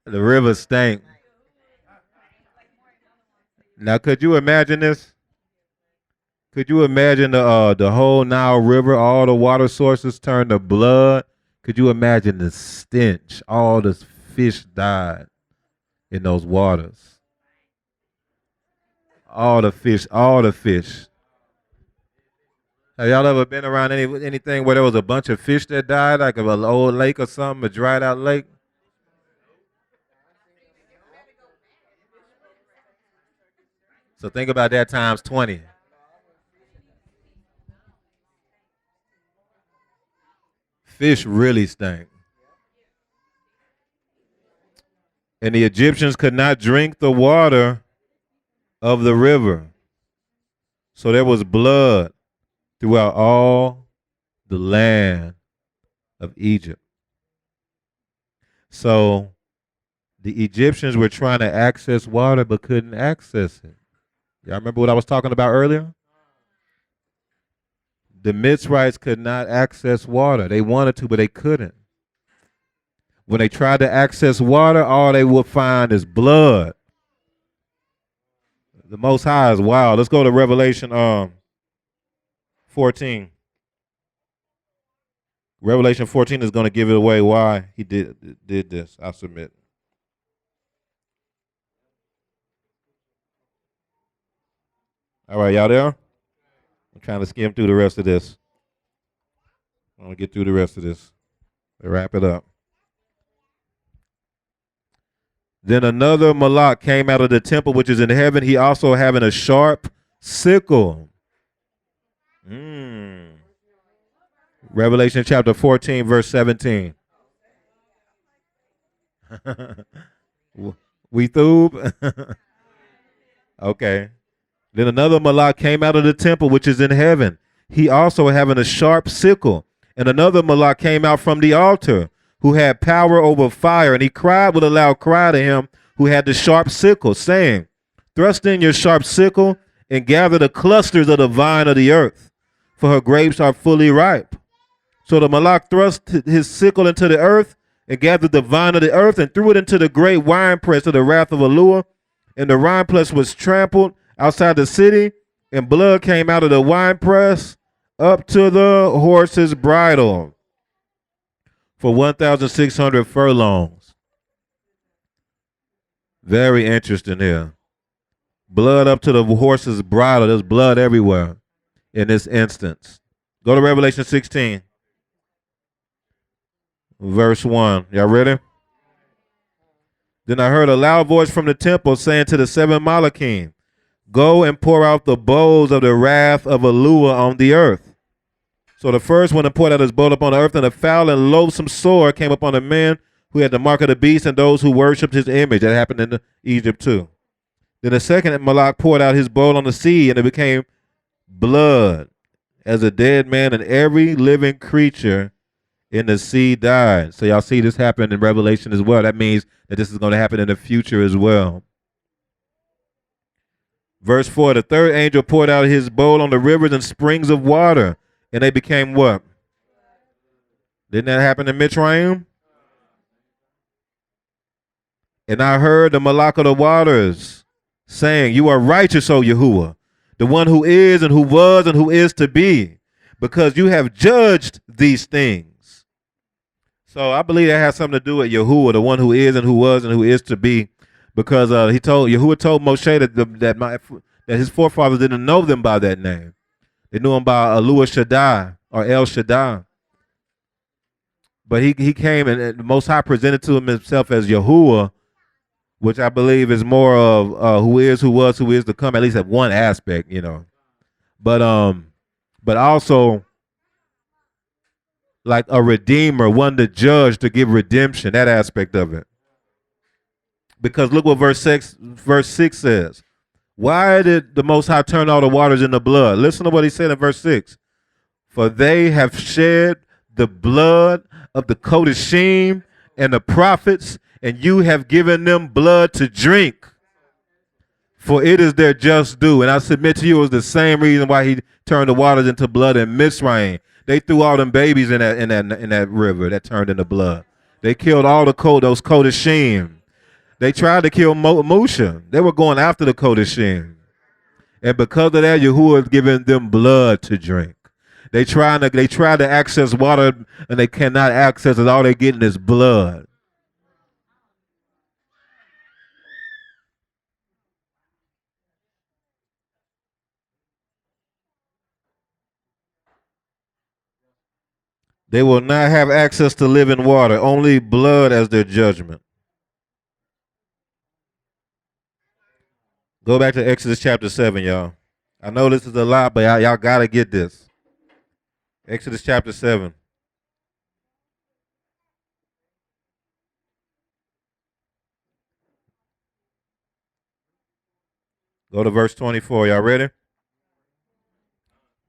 The river stank. Now, could you imagine this? Could you imagine the whole Nile River, all the water sources turned to blood? Could you imagine the stench? All the fish died in those waters. All the fish, all the fish. Have y'all ever been around anything where there was a bunch of fish that died, like an old lake or something, a dried out lake? So think about that times 20. Fish really stink. And the Egyptians could not drink the water of the river. So there was blood throughout all the land of Egypt. So the Egyptians were trying to access water but couldn't access it. Y'all remember what I was talking about earlier? The Mitzrites could not access water. They wanted to, but they couldn't. When they tried to access water, all they would find is blood. The Most High is wild. Let's go to Revelation 14. Revelation 14 is going to give it away why he did this. I submit. All right, y'all there? I'm trying to skim through the rest of this. I want to get through the rest of this. Wrap it up. Then another Malak came out of the temple which is in heaven, he also having a sharp sickle. Revelation chapter 14, verse 17. We through? Okay. Then another Malak came out of the temple which is in heaven, he also having a sharp sickle. And another Malak came out from the altar, who had power over fire, and he cried with a loud cry to him who had the sharp sickle, saying, thrust in your sharp sickle and gather the clusters of the vine of the earth, for her grapes are fully ripe. So the Malak thrust his sickle into the earth and gathered the vine of the earth and threw it into the great winepress of the wrath of Eluah. And the winepress was trampled outside the city, and blood came out of the winepress up to the horse's bridle for 1,600 furlongs. Very interesting here. Blood up to the horse's bridle. There's blood everywhere in this instance. Go to Revelation 16, verse 1. Y'all ready? Then I heard a loud voice from the temple saying to the seven Malachim, go and pour out the bowls of the wrath of Eluah on the earth. So the first one poured out his bowl upon the earth, and a foul and loathsome sword came upon the men who had the mark of the beast and those who worshipped his image. That happened in Egypt too. Then the second Malak poured out his bowl on the sea, and it became blood as a dead man, and every living creature in the sea died. So y'all see this happened in Revelation as well. That means that this is going to happen in the future as well. Verse 4, the third angel poured out his bowl on the rivers and springs of water, and they became what? Didn't that happen in Mitzrayim? And I heard the Malak of the waters saying, you are righteous, O Yahuwah, the one who is and who was and who is to be, because you have judged these things. So I believe that has something to do with Yahuwah, the one who is and who was and who is to be, because Yahuwah told Moshe that his forefathers didn't know them by that name. They knew him by Eluah Shaddai or El Shaddai. But he came and the Most High presented to himself as Yahuwah, which I believe is more of who is, who was, who is to come, at least at one aspect, you know. But also like a redeemer, one to judge, to give redemption, that aspect of it. Because look what verse 6 says. Why did the Most High turn all the waters into blood? Listen to what he said in verse 6. For they have shed the blood of the Kodeshim and the prophets, and you have given them blood to drink. For it is their just due. And I submit to you, it was the same reason why he turned the waters into blood in Mizraim. They threw all them babies in that river that turned into blood. They killed all those Kodeshim. They tried to kill Musha. They were going after the Kodeshim. And because of that, Yahuwah is giving them blood to drink. They try to access water and they cannot access it. All they're getting is blood. They will not have access to living water, only blood as their judgment. Go back to Exodus chapter 7, y'all. I know this is a lot, but y'all got to get this. Exodus chapter 7. Go to verse 24. Y'all ready?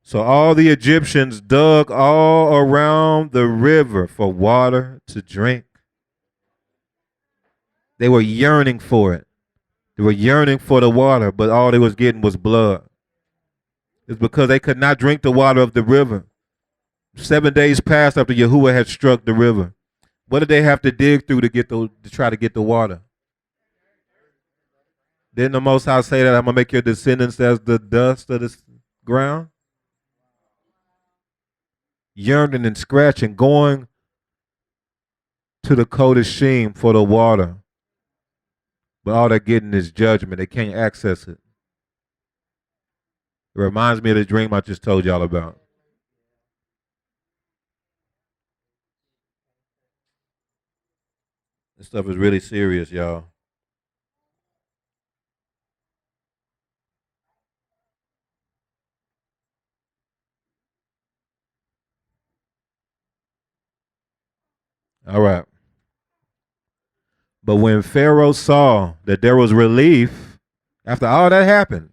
So all the Egyptians dug all around the river for water to drink. They were yearning for it. They were yearning for the water, but all they was getting was blood. It's because they could not drink the water of the river. 7 days passed after Yahuwah had struck the river. What did they have to dig through to try to get the water? Didn't the Most High say that I'm gonna make your descendants as the dust of the ground? Yearning and scratching, going to the Kodeshim for the water. But all they're getting is judgment. They can't access it. It reminds me of the dream I just told y'all about. This stuff is really serious, y'all. All right. But when Pharaoh saw that there was relief, after all that happened,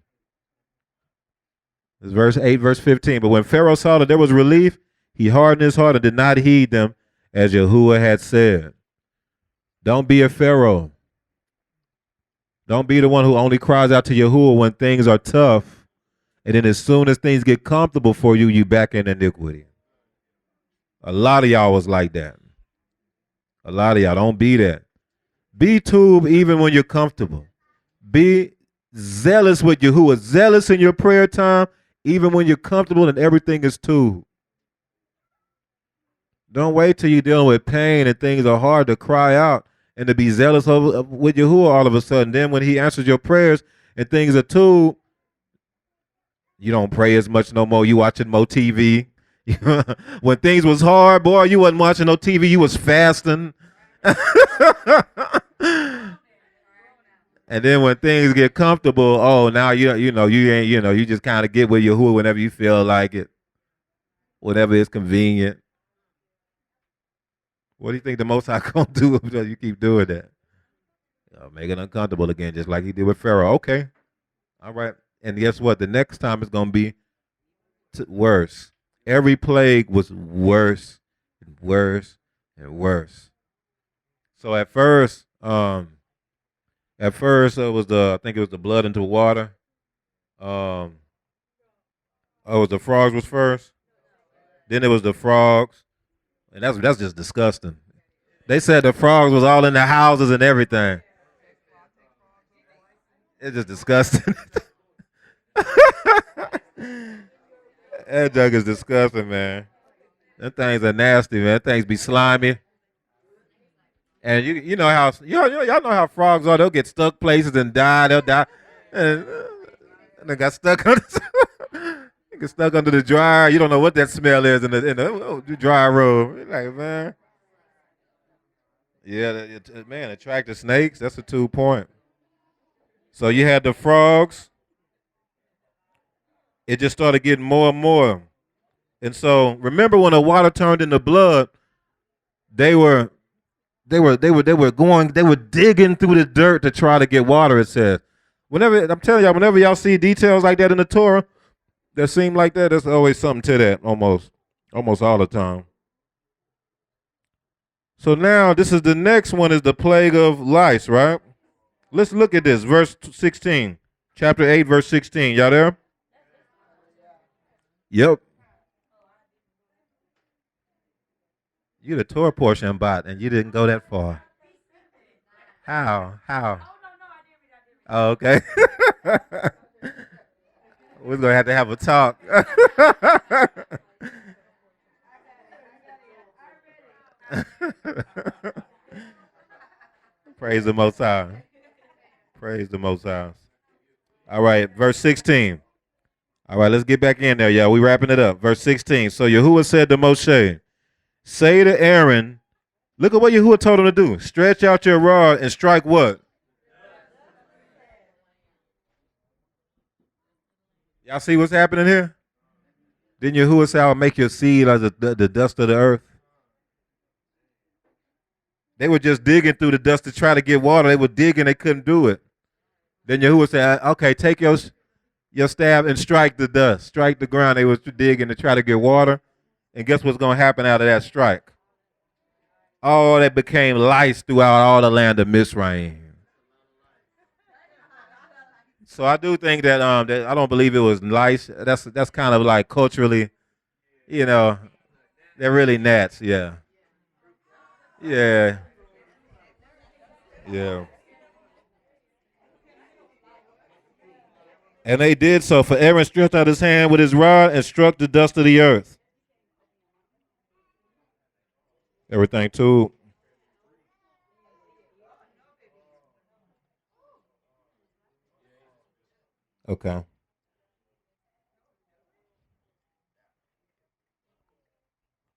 it's verse 8, verse 15. But when Pharaoh saw that there was relief, he hardened his heart and did not heed them as Yahuwah had said. Don't be a Pharaoh. Don't be the one who only cries out to Yahuwah when things are tough. And then as soon as things get comfortable for you, you back in iniquity. A lot of y'all was like that. A lot of y'all don't be that. Be tube even when you're comfortable. Be zealous with Yahuwah. Zealous in your prayer time even when you're comfortable and everything is tube. Don't wait till you're dealing with pain and things are hard to cry out and to be zealous with Yahuwah all of a sudden. Then when he answers your prayers and things are tube, you don't pray as much no more. You watching more TV. When things was hard, boy, you wasn't watching no TV. You was fasting. And then when things get comfortable, oh, now you just kind of get with Yahuwah whenever you feel like it, whenever it's convenient. What do you think the Most High gonna do if you keep doing that? Make it uncomfortable again, just like he did with Pharaoh. Okay, all right. And guess what? The next time it's gonna be worse. Every plague was worse and worse and worse. So at first it was I think it was the blood into water. It was the frogs was first. Then it was the frogs, and that's just disgusting. They said the frogs was all in the houses and everything. It's just disgusting. That jug is disgusting, man. Them things are nasty, man. Them things be slimy. And you know how y'all know how frogs are. They'll get stuck places and die. They'll die. And they got stuck under you get stuck under the dryer. You don't know what that smell is in the dry room. You're like, man. Yeah, man, attractive snakes. That's a 2 point. So you had the frogs. It just started getting more and more. And so remember when the water turned into blood, they They were digging through the dirt to try to get water. It says, I'm telling y'all, whenever y'all see details like that in the Torah, that seem like that, there's always something to that. Almost all the time. So now this is the next one is the plague of lice, right? Let's look at this, verse 16, chapter 8, verse 16. Y'all there? Yep. You the Torah portion bot, and you didn't go that far. How? Oh, okay. We're going to have a talk. Praise the Most High. Praise the Most High. All right, verse 16. All right, let's get back in there, y'all. We wrapping it up. Verse 16. So Yahuwah said to Moshe, say to Aaron, look at what Yahuwah told him to do. Stretch out your rod and strike what? Y'all see what's happening here? Didn't Yahuwah say, I'll make your seed as the dust of the earth? They were just digging through the dust to try to get water. They were digging, they couldn't do it. Then Yahuwah said, okay, take your staff and strike the dust. Strike the ground. They were digging to try to get water. And guess what's going to happen out of that strike? Oh, that became lice throughout all the land of Mizraim. So I do think that that I don't believe it was lice. That's kind of like culturally, they're really gnats. Yeah. Yeah. Yeah. And they did so, for Aaron stretched out his hand with his rod and struck the dust of the earth. Everything too. Okay.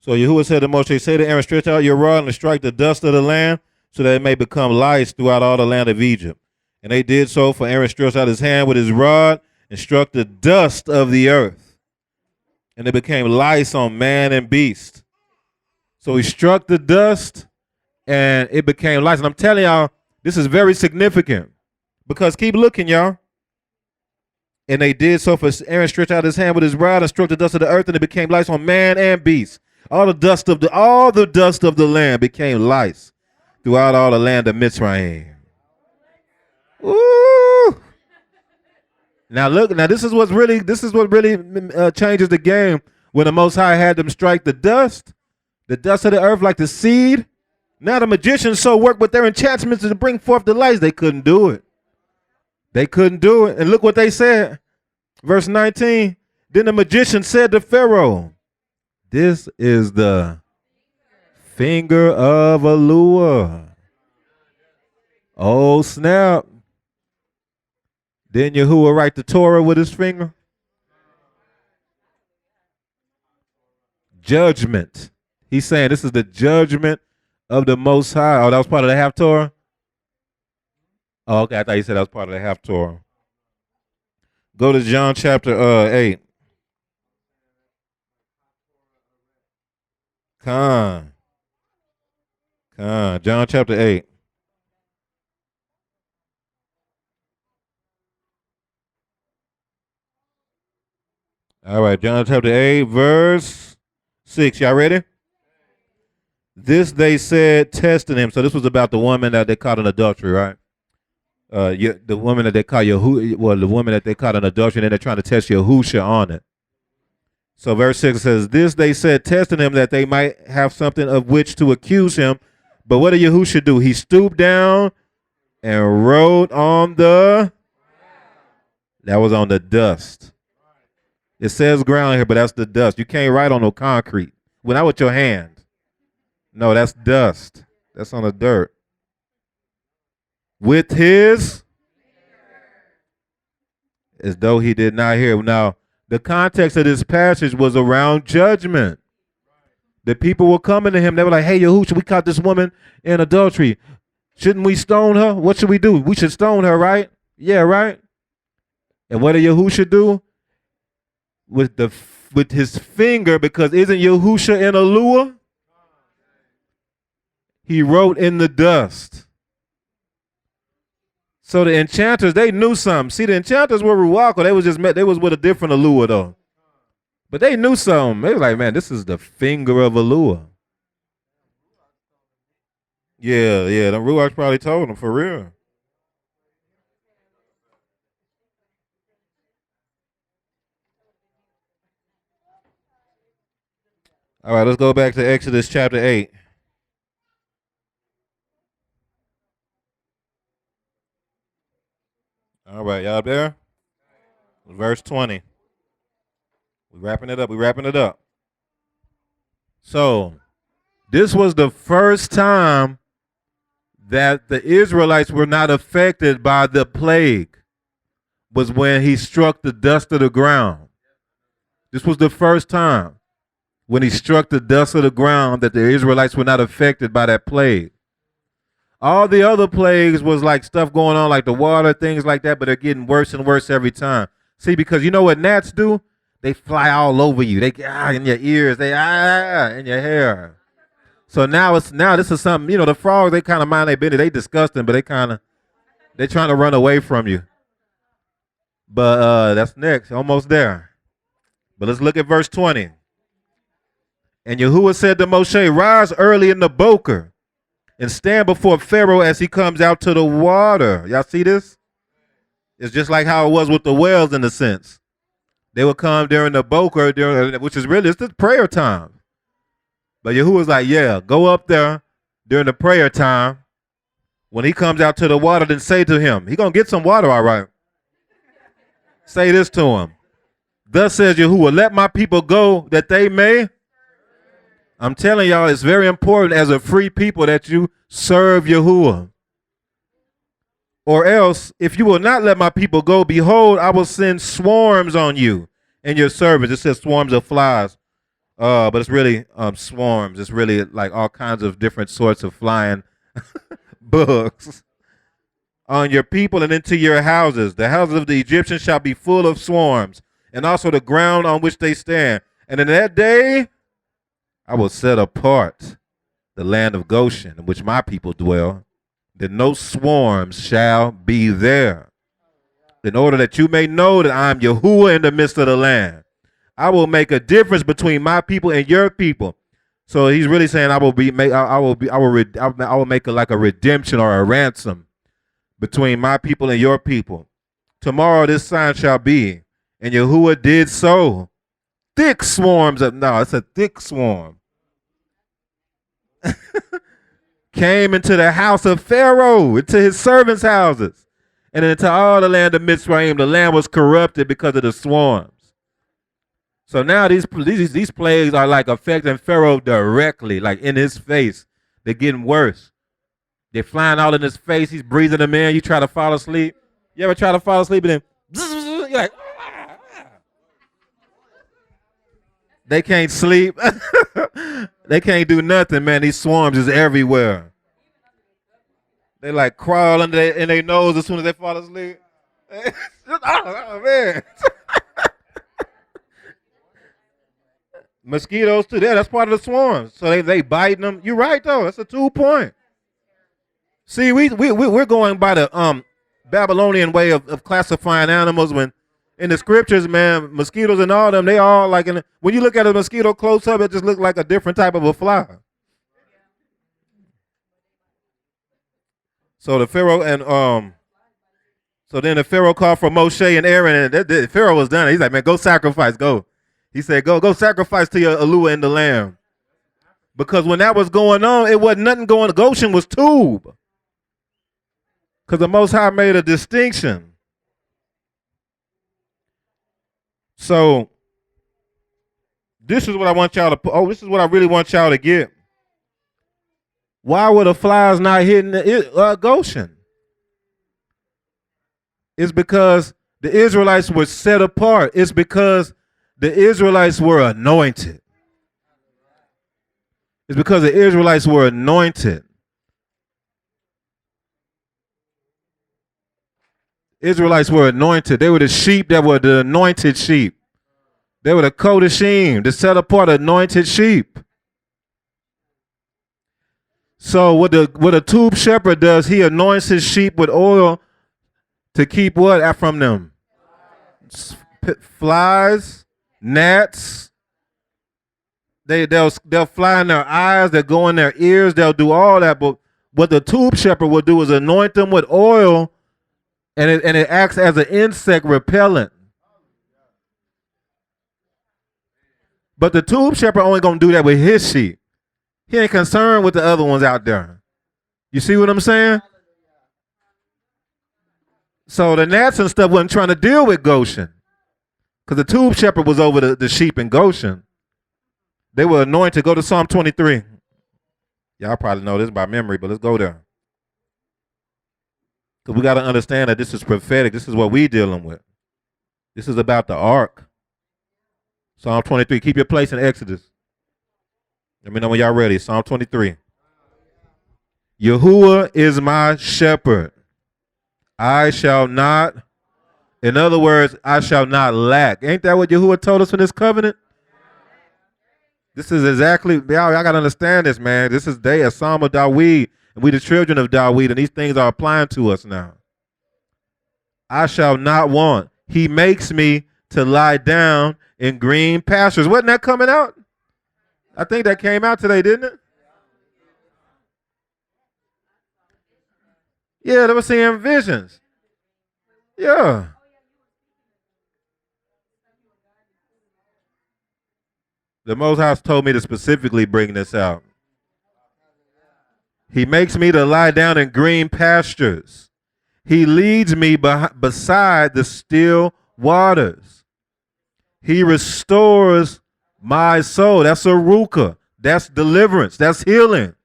So Yahuwah said to Moshe, say to Aaron, stretch out your rod and strike the dust of the land, so that it may become lice throughout all the land of Egypt. And they did so, for Aaron stretched out his hand with his rod and struck the dust of the earth. And it became lice on man and beast. So he struck the dust and it became lice. And I'm telling y'all, this is very significant. Because keep looking, y'all. And they did so, for Aaron stretched out his hand with his rod and struck the dust of the earth, and it became lice on man and beast. All the dust of the land became lice throughout all the land of Mitzrayim. Ooh. Now look, this is what really changes the game. When the Most High had them strike the dust of the earth like the seed. Now the magicians so worked with their enchantments to bring forth the lice, they couldn't do it. They couldn't do it. And look what they said. Verse 19. Then the magician said to Pharaoh, this is the finger of Alua. Oh, snap. Didn't Yahuwah write the Torah with his finger? Judgment. He's saying this is the judgment of the Most High. Oh, that was part of the half Torah? Oh, okay. I thought you said that was part of the half Torah. Go to John chapter 8. John chapter 8. All right, John chapter 8, verse 6. Y'all ready? This they said, testing him. So this was about the woman that they caught in adultery, right? The woman that they caught the woman that they caught in adultery, and then they're trying to test Yahusha on it. So verse 6 says, this they said, testing him that they might have something of which to accuse him. But what did Yahusha do? He stooped down and wrote on that was on the dust. It says ground here, but that's the dust. You can't write on no concrete. Well, not with your hand. No, that's dust. That's on the dirt. With his, as though he did not hear. Now, the context of this passage was around judgment. The people were coming to him. They were like, hey, Yahushua, we caught this woman in adultery. Shouldn't we stone her? What should we do? We should stone her, right? Yeah, right? And what did Yahushua do? With his finger, because isn't Yahusha in Alua? He wrote in the dust. So the enchanters, they knew something. See, the enchanters were Ruwako. They was with a different Alua though. But they knew something. They was like, man, this is the finger of Alua. Yeah, the Ruach probably told them for real. All right, let's go back to Exodus chapter 8. All right, y'all there? Verse 20. We're wrapping it up. We're wrapping it up. So, this was the first time that the Israelites were not affected by the plague, was when he struck the dust of the ground. This was the first time when he struck the dust of the ground that the Israelites were not affected by that plague. All the other plagues was like stuff going on, like the water, things like that, but they're getting worse and worse every time. See, because you know what gnats do? They fly all over you. They in your ears. They in your hair. So now this is something. You know, the frogs, they kind of mind their business. They disgusting, but they're trying to run away from you. But that's next, almost there. But let's look at verse 20. And Yahuwah said to Moshe, rise early in the boker and stand before Pharaoh as he comes out to the water. Y'all see this? It's just like how it was with the whales in a sense. They would come during the boker, which is really, it's the prayer time. But Yahuwah's like, yeah, go up there during the prayer time. When he comes out to the water, then say to him, he going to get some water, all right. Say this to him. Thus says Yahuwah, let my people go that they may. I'm telling y'all, it's very important as a free people that you serve Yahuwah. Or else, if you will not let my people go, behold, I will send swarms on you and your servants. It says swarms of flies, but it's really swarms. It's really like all kinds of different sorts of flying bugs on your people and into your houses. The houses of the Egyptians shall be full of swarms, and also the ground on which they stand. And in that day, I will set apart the land of Goshen, in which my people dwell, that no swarms shall be there, in order that you may know that I am Yahuwah in the midst of the land. I will make a difference between my people and your people. So he's really saying I will make like a redemption or a ransom between my people and your people. Tomorrow this sign shall be, and Yahuwah did so. Thick swarms of, no, it's a thick swarm. Came into the house of Pharaoh, into his servants' houses, and into all the land of Mitzrayim. The land was corrupted because of the swarms. So now these plagues are like affecting Pharaoh directly, like in his face. They're getting worse. They're flying all in his face. He's breathing them in. You try to fall asleep. You ever try to fall asleep and then you're like, they can't sleep. They can't do nothing, man. These swarms is everywhere. They like crawl in their nose as soon as they fall asleep. Oh, man. Mosquitoes too. That's part of the swarms. So they biting them. You're right though. That's a 2 point. See, we're going by the Babylonian way of classifying animals. When in the scriptures, man, mosquitoes and all them, they all like when you look at a mosquito close up, it just looks like a different type of a fly. So the Pharaoh and so then the Pharaoh called for Moshe and Aaron, and the Pharaoh was done. He's like, man, go sacrifice, go. He said, go sacrifice to your Alua in the lamb. Because when that was going on, it wasn't nothing going. Goshen was tube. Because the Most High made a distinction. So this is what I want y'all to put. Oh, this is what I really want y'all to get. Why were the flies not hitting Goshen? It's because the Israelites were set apart. It's because the Israelites were anointed. It's because the Israelites were anointed. Israelites were anointed. They were the sheep that were the anointed sheep. They were the Kodashim, the set apart anointed sheep. So what a tube shepherd does, he anoints his sheep with oil to keep what from them? Flies, gnats. They'll fly in their eyes. They'll go in their ears. They'll do all that. But what the tube shepherd will do is anoint them with oil, and it acts as an insect repellent. But the tube shepherd only gonna do that with his sheep. He ain't concerned with the other ones out there. You see what I'm saying? So the gnats and stuff wasn't trying to deal with Goshen, because the tube shepherd was over the sheep in Goshen. They were anointed. Go to Psalm 23. Y'all probably know this by memory, but let's go there. Because we got to understand that this is prophetic. This is what we dealing with. This is about the ark. Psalm 23. Keep your place in Exodus. Let me know when y'all ready. Psalm 23. Yahuwah is my shepherd. I shall not, in other words, I shall not lack. Ain't that what Yahuwah told us in this covenant? This is exactly, y'all got to understand this, man. This is a Psalm of Dawid, and we the children of Dawid, and these things are applying to us now. I shall not want. He makes me to lie down in green pastures. Wasn't that coming out? I think that came out today, didn't it? Yeah, they were seeing visions. Yeah. The Most High told me to specifically bring this out. He makes me to lie down in green pastures. He leads me beside the still waters. He restores my soul. That's a ruka. That's deliverance. That's healing.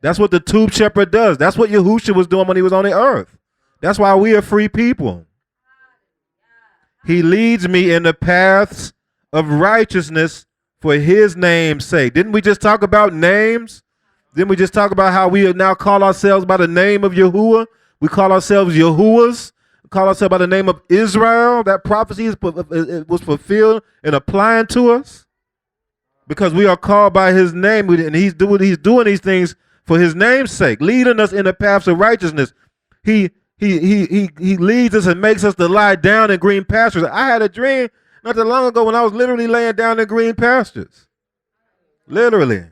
That's what the tube shepherd does. That's what Yahushua was doing when he was on the earth. That's why we are free people. He leads me in the paths of righteousness for his name's sake. Didn't we just talk about names? Didn't we just talk about how we now call ourselves by the name of Yahuwah? We call ourselves Yahuwahs. We call ourselves by the name of Israel. That prophecy was fulfilled and applying to us because we are called by his name, and he's doing these things for his name's sake, leading us in the paths of righteousness. He leads us and makes us to lie down in green pastures. I had a dream not that long ago when I was literally laying down in green pastures. Literally.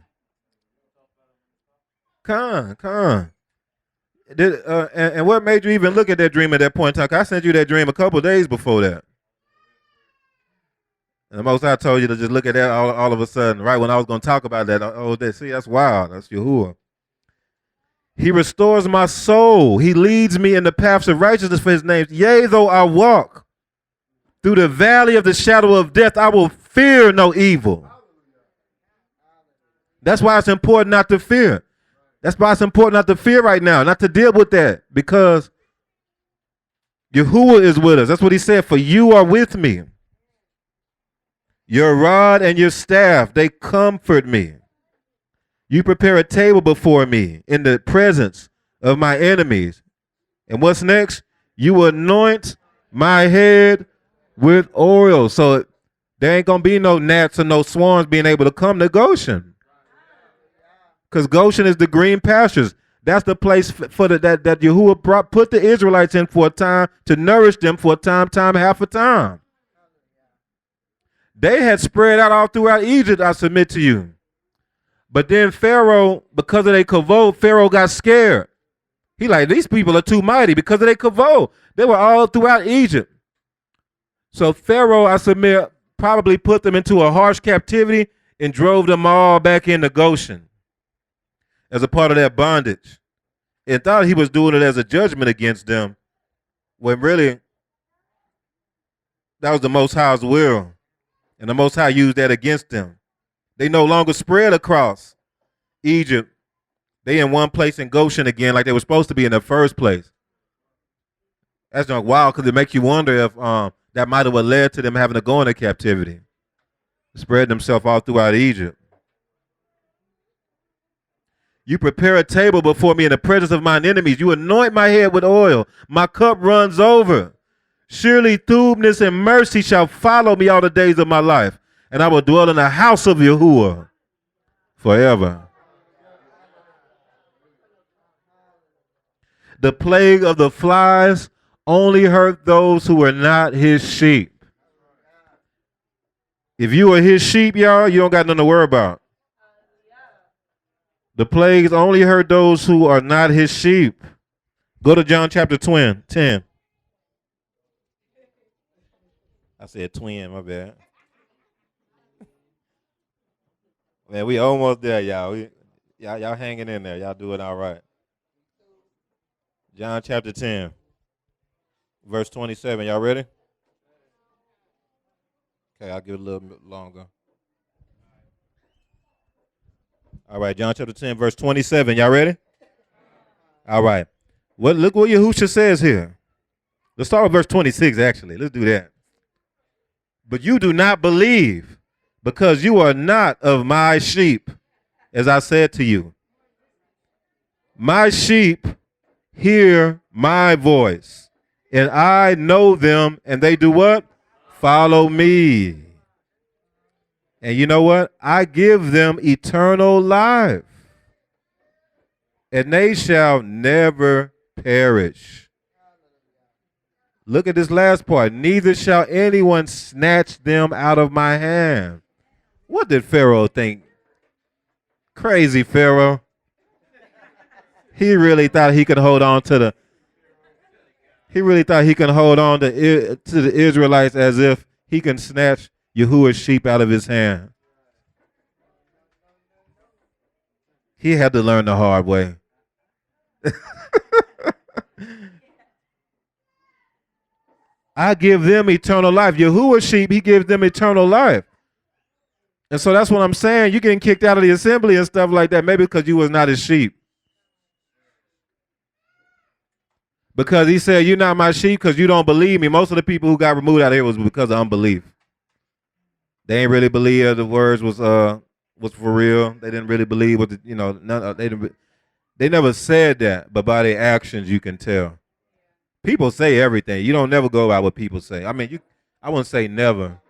Come on. And what made you even look at that dream at that point in time? I sent you that dream a couple of days before that. And the Most High told you to just look at that all of a sudden, right when I was going to talk about that. See, that's wild. That's Yahuwah. He restores my soul. He leads me in the paths of righteousness for his name. Yea, though I walk through the valley of the shadow of death, I will fear no evil. That's why it's important not to fear. That's why it's important not to fear right now, not to deal with that, because Yahuwah is with us. That's what he said, for you are with me. Your rod and your staff, they comfort me. You prepare a table before me in the presence of my enemies. And what's next? You anoint my head with oil. So there ain't going to be no gnats or no swarms being able to come to Goshen. Because Goshen is the green pastures. That's the place for that Yahuwah put the Israelites in for a time to nourish them for a time, half a time. They had spread out all throughout Egypt, I submit to you. But then Pharaoh, because of their kavod, Pharaoh got scared. He like, these people are too mighty because of their kavod. They were all throughout Egypt. So Pharaoh, I submit, probably put them into a harsh captivity and drove them all back into Goshen as a part of their bondage, and thought he was doing it as a judgment against them, when really that was the Most High's will, and the Most High used that against them. They no longer spread across Egypt. They in one place in Goshen again, like they were supposed to be in the first place. That's not wild, because it makes you wonder if that might have led to them having to go into captivity, spread themselves all throughout Egypt. You prepare a table before me in the presence of mine enemies. You anoint my head with oil. My cup runs over. Surely goodness and mercy shall follow me all the days of my life, and I will dwell in the house of Yahuwah forever. The plague of the flies only hurt those who were not his sheep. If you are his sheep, y'all, you don't got nothing to worry about. The plagues only hurt those who are not his sheep. Go to John chapter 10. I said twin, my bad. Man, we almost there, y'all. Y'all hanging in there. Y'all doing all right. John chapter 10, verse 27. Y'all ready? Okay, I'll give it a little bit longer. All right, John chapter 10, verse 27. Y'all ready? All right. Look what Yahusha says here. Let's start with verse 26, actually. Let's do that. But you do not believe because you are not of my sheep, as I said to you. My sheep hear my voice, and I know them, and they do what? Follow me. And you know what? I give them eternal life, and they shall never perish. Look at this last part. Neither shall anyone snatch them out of my hand. What did Pharaoh think? Crazy Pharaoh. He really thought he could hold on to the Israelites as if he can snatch Yahuwah's sheep out of his hand. He had to learn the hard way. I give them eternal life. Yahuwah's sheep, he gives them eternal life. And so that's what I'm saying. You're getting kicked out of the assembly and stuff like that, maybe because you was not his sheep. Because he said, you're not my sheep because you don't believe me. Most of the people who got removed out of here was because of unbelief. They ain't really believe the words was for real. They didn't really believe what they never said that, but by their actions you can tell. People say everything. You don't never go by what people say. I mean, I wouldn't say never,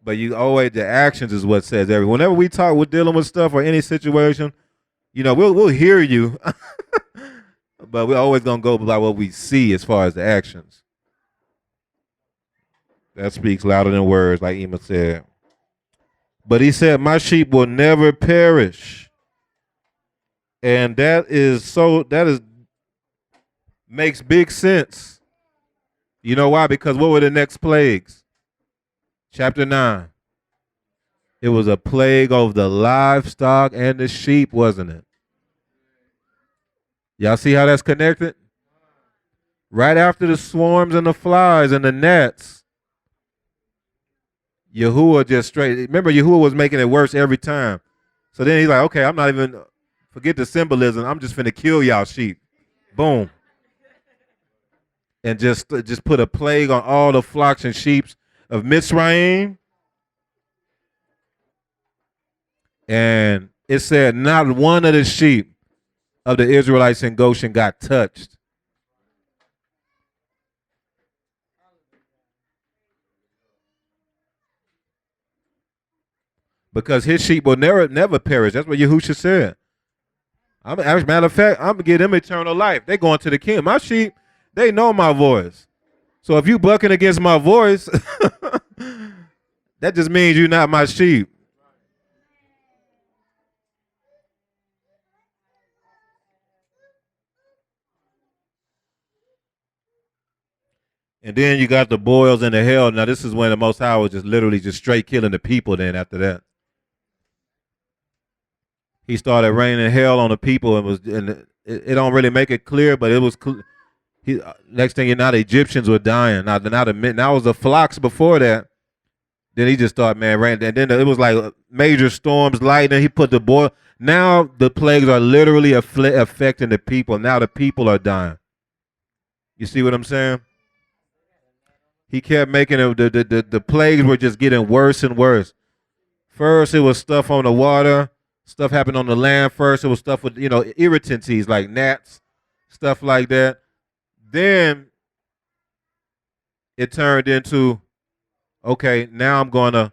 but you always, the actions is what says everything. Whenever we talk, we're dealing with stuff or any situation, we'll hear you. But we're always going to go by what we see as far as the actions. That speaks louder than words, like Ema said. But he said, my sheep will never perish. And that makes big sense. You know why? Because what were the next plagues? Chapter 9. It was a plague of the livestock and the sheep, wasn't it? Y'all see how that's connected? Right after the swarms and the flies and the gnats, Yahuwah remember Yahuwah was making it worse every time. So then he's like, okay, I'm not even, forget the symbolism, I'm just finna kill y'all sheep. Boom. And just put a plague on all the flocks and sheep of Mitzrayim. And it said not one of the sheep of the Israelites in Goshen got touched. Because his sheep will never perish. That's what Yahusha said. As a matter of fact, I'm going to give them eternal life. They're going to the king. My sheep, they know my voice. So if you bucking against my voice, that just means you're not my sheep. And then you got the boils and the hell. Now this is when the Most High was just literally just straight killing the people then after that. He started raining hell on the people and it don't really make it clear, but it was next thing you know, the Egyptians were dying. Now it was the flocks before that. Then he just started, raining. And then it was like major storms, lightning. He put the boil. Now the plagues are literally affecting the people. Now the people are dying. You see what I'm saying? He kept making it, the plagues were just getting worse and worse. First, it was stuff on the water. Stuff happened on the land first. It was stuff with, irritancies like gnats, stuff like that. Then it turned into, okay, now I'm gonna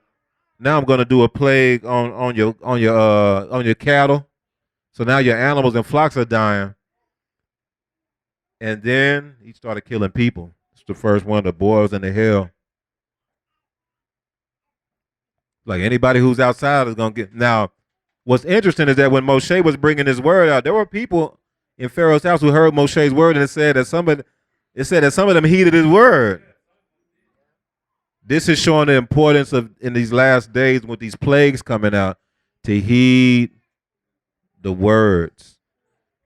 do a plague on your cattle. So now your animals and flocks are dying. And then he started killing people. It's the first one, the boils in the hell. Like anybody who's outside is gonna get. Now, what's interesting is that when Moshe was bringing his word out, there were people in Pharaoh's house who heard Moshe's word, and it said that some of them heeded his word. This is showing the importance of in these last days with these plagues coming out to heed the words.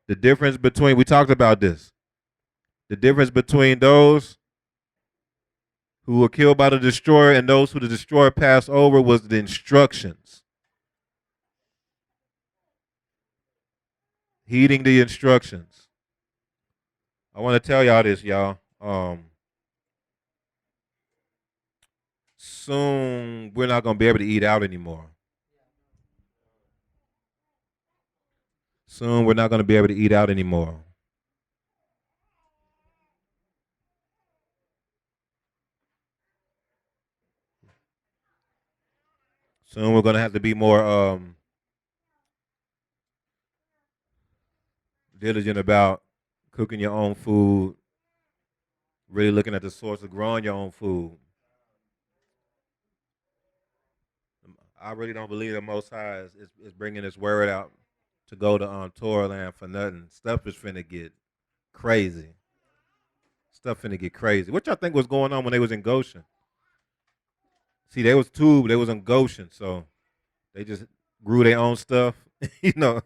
The difference between we talked about this. The difference between those who were killed by the destroyer and those who the destroyer passed over was the instructions. Heeding the instructions. I want to tell y'all this, y'all. Soon we're not going to be able to eat out anymore. Soon we're not going to be able to eat out anymore. Soon we're going to have to be more diligent about cooking your own food, really looking at the source of growing your own food. I really don't believe the Most High is bringing this word out to go to Torah land for nothing. Stuff is finna get crazy. Stuff finna get crazy. What y'all think was going on when they was in Goshen? See, they was in Goshen, so they just grew their own stuff. you know.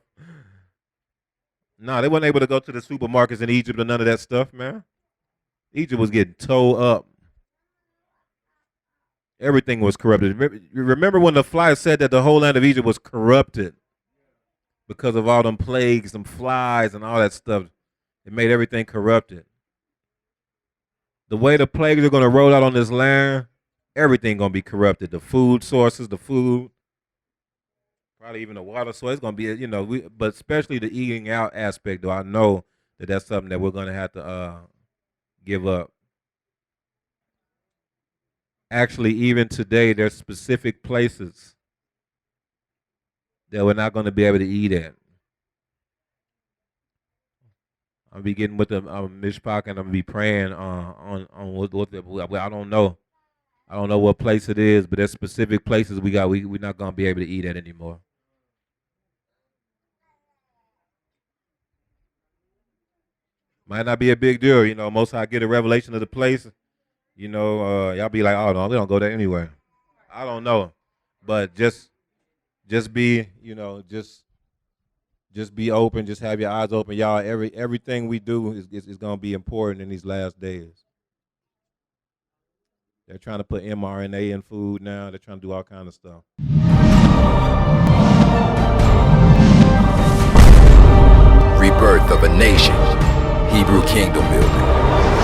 No, they wasn't able to go to the supermarkets in Egypt or none of that stuff, man. Egypt was getting towed up. Everything was corrupted. Remember when the fly said that the whole land of Egypt was corrupted because of all them plagues, them flies, and all that stuff? It made everything corrupted. The way the plagues are going to roll out on this land, everything going to be corrupted. The food sources, the food, probably even the water source. It's going to be, but especially the eating out aspect, though, I know that that's something that we're going to have to give up. Actually, even today, there's specific places that we're not going to be able to eat at. I'll be getting with the Mishpach, and I'm gonna be praying on what I don't know. I don't know what place it is, but there's specific places we're not gonna be able to eat at anymore. Might not be a big deal, Most I get a revelation of the place, y'all be like, oh no, we don't go there anyway. I don't know, but just be, just be open, just have your eyes open, y'all. Everything we do is gonna be important in these last days. They're trying to put mRNA in food now. They're trying to do all kinds of stuff. Rebirth of a nation. Hebrew kingdom building.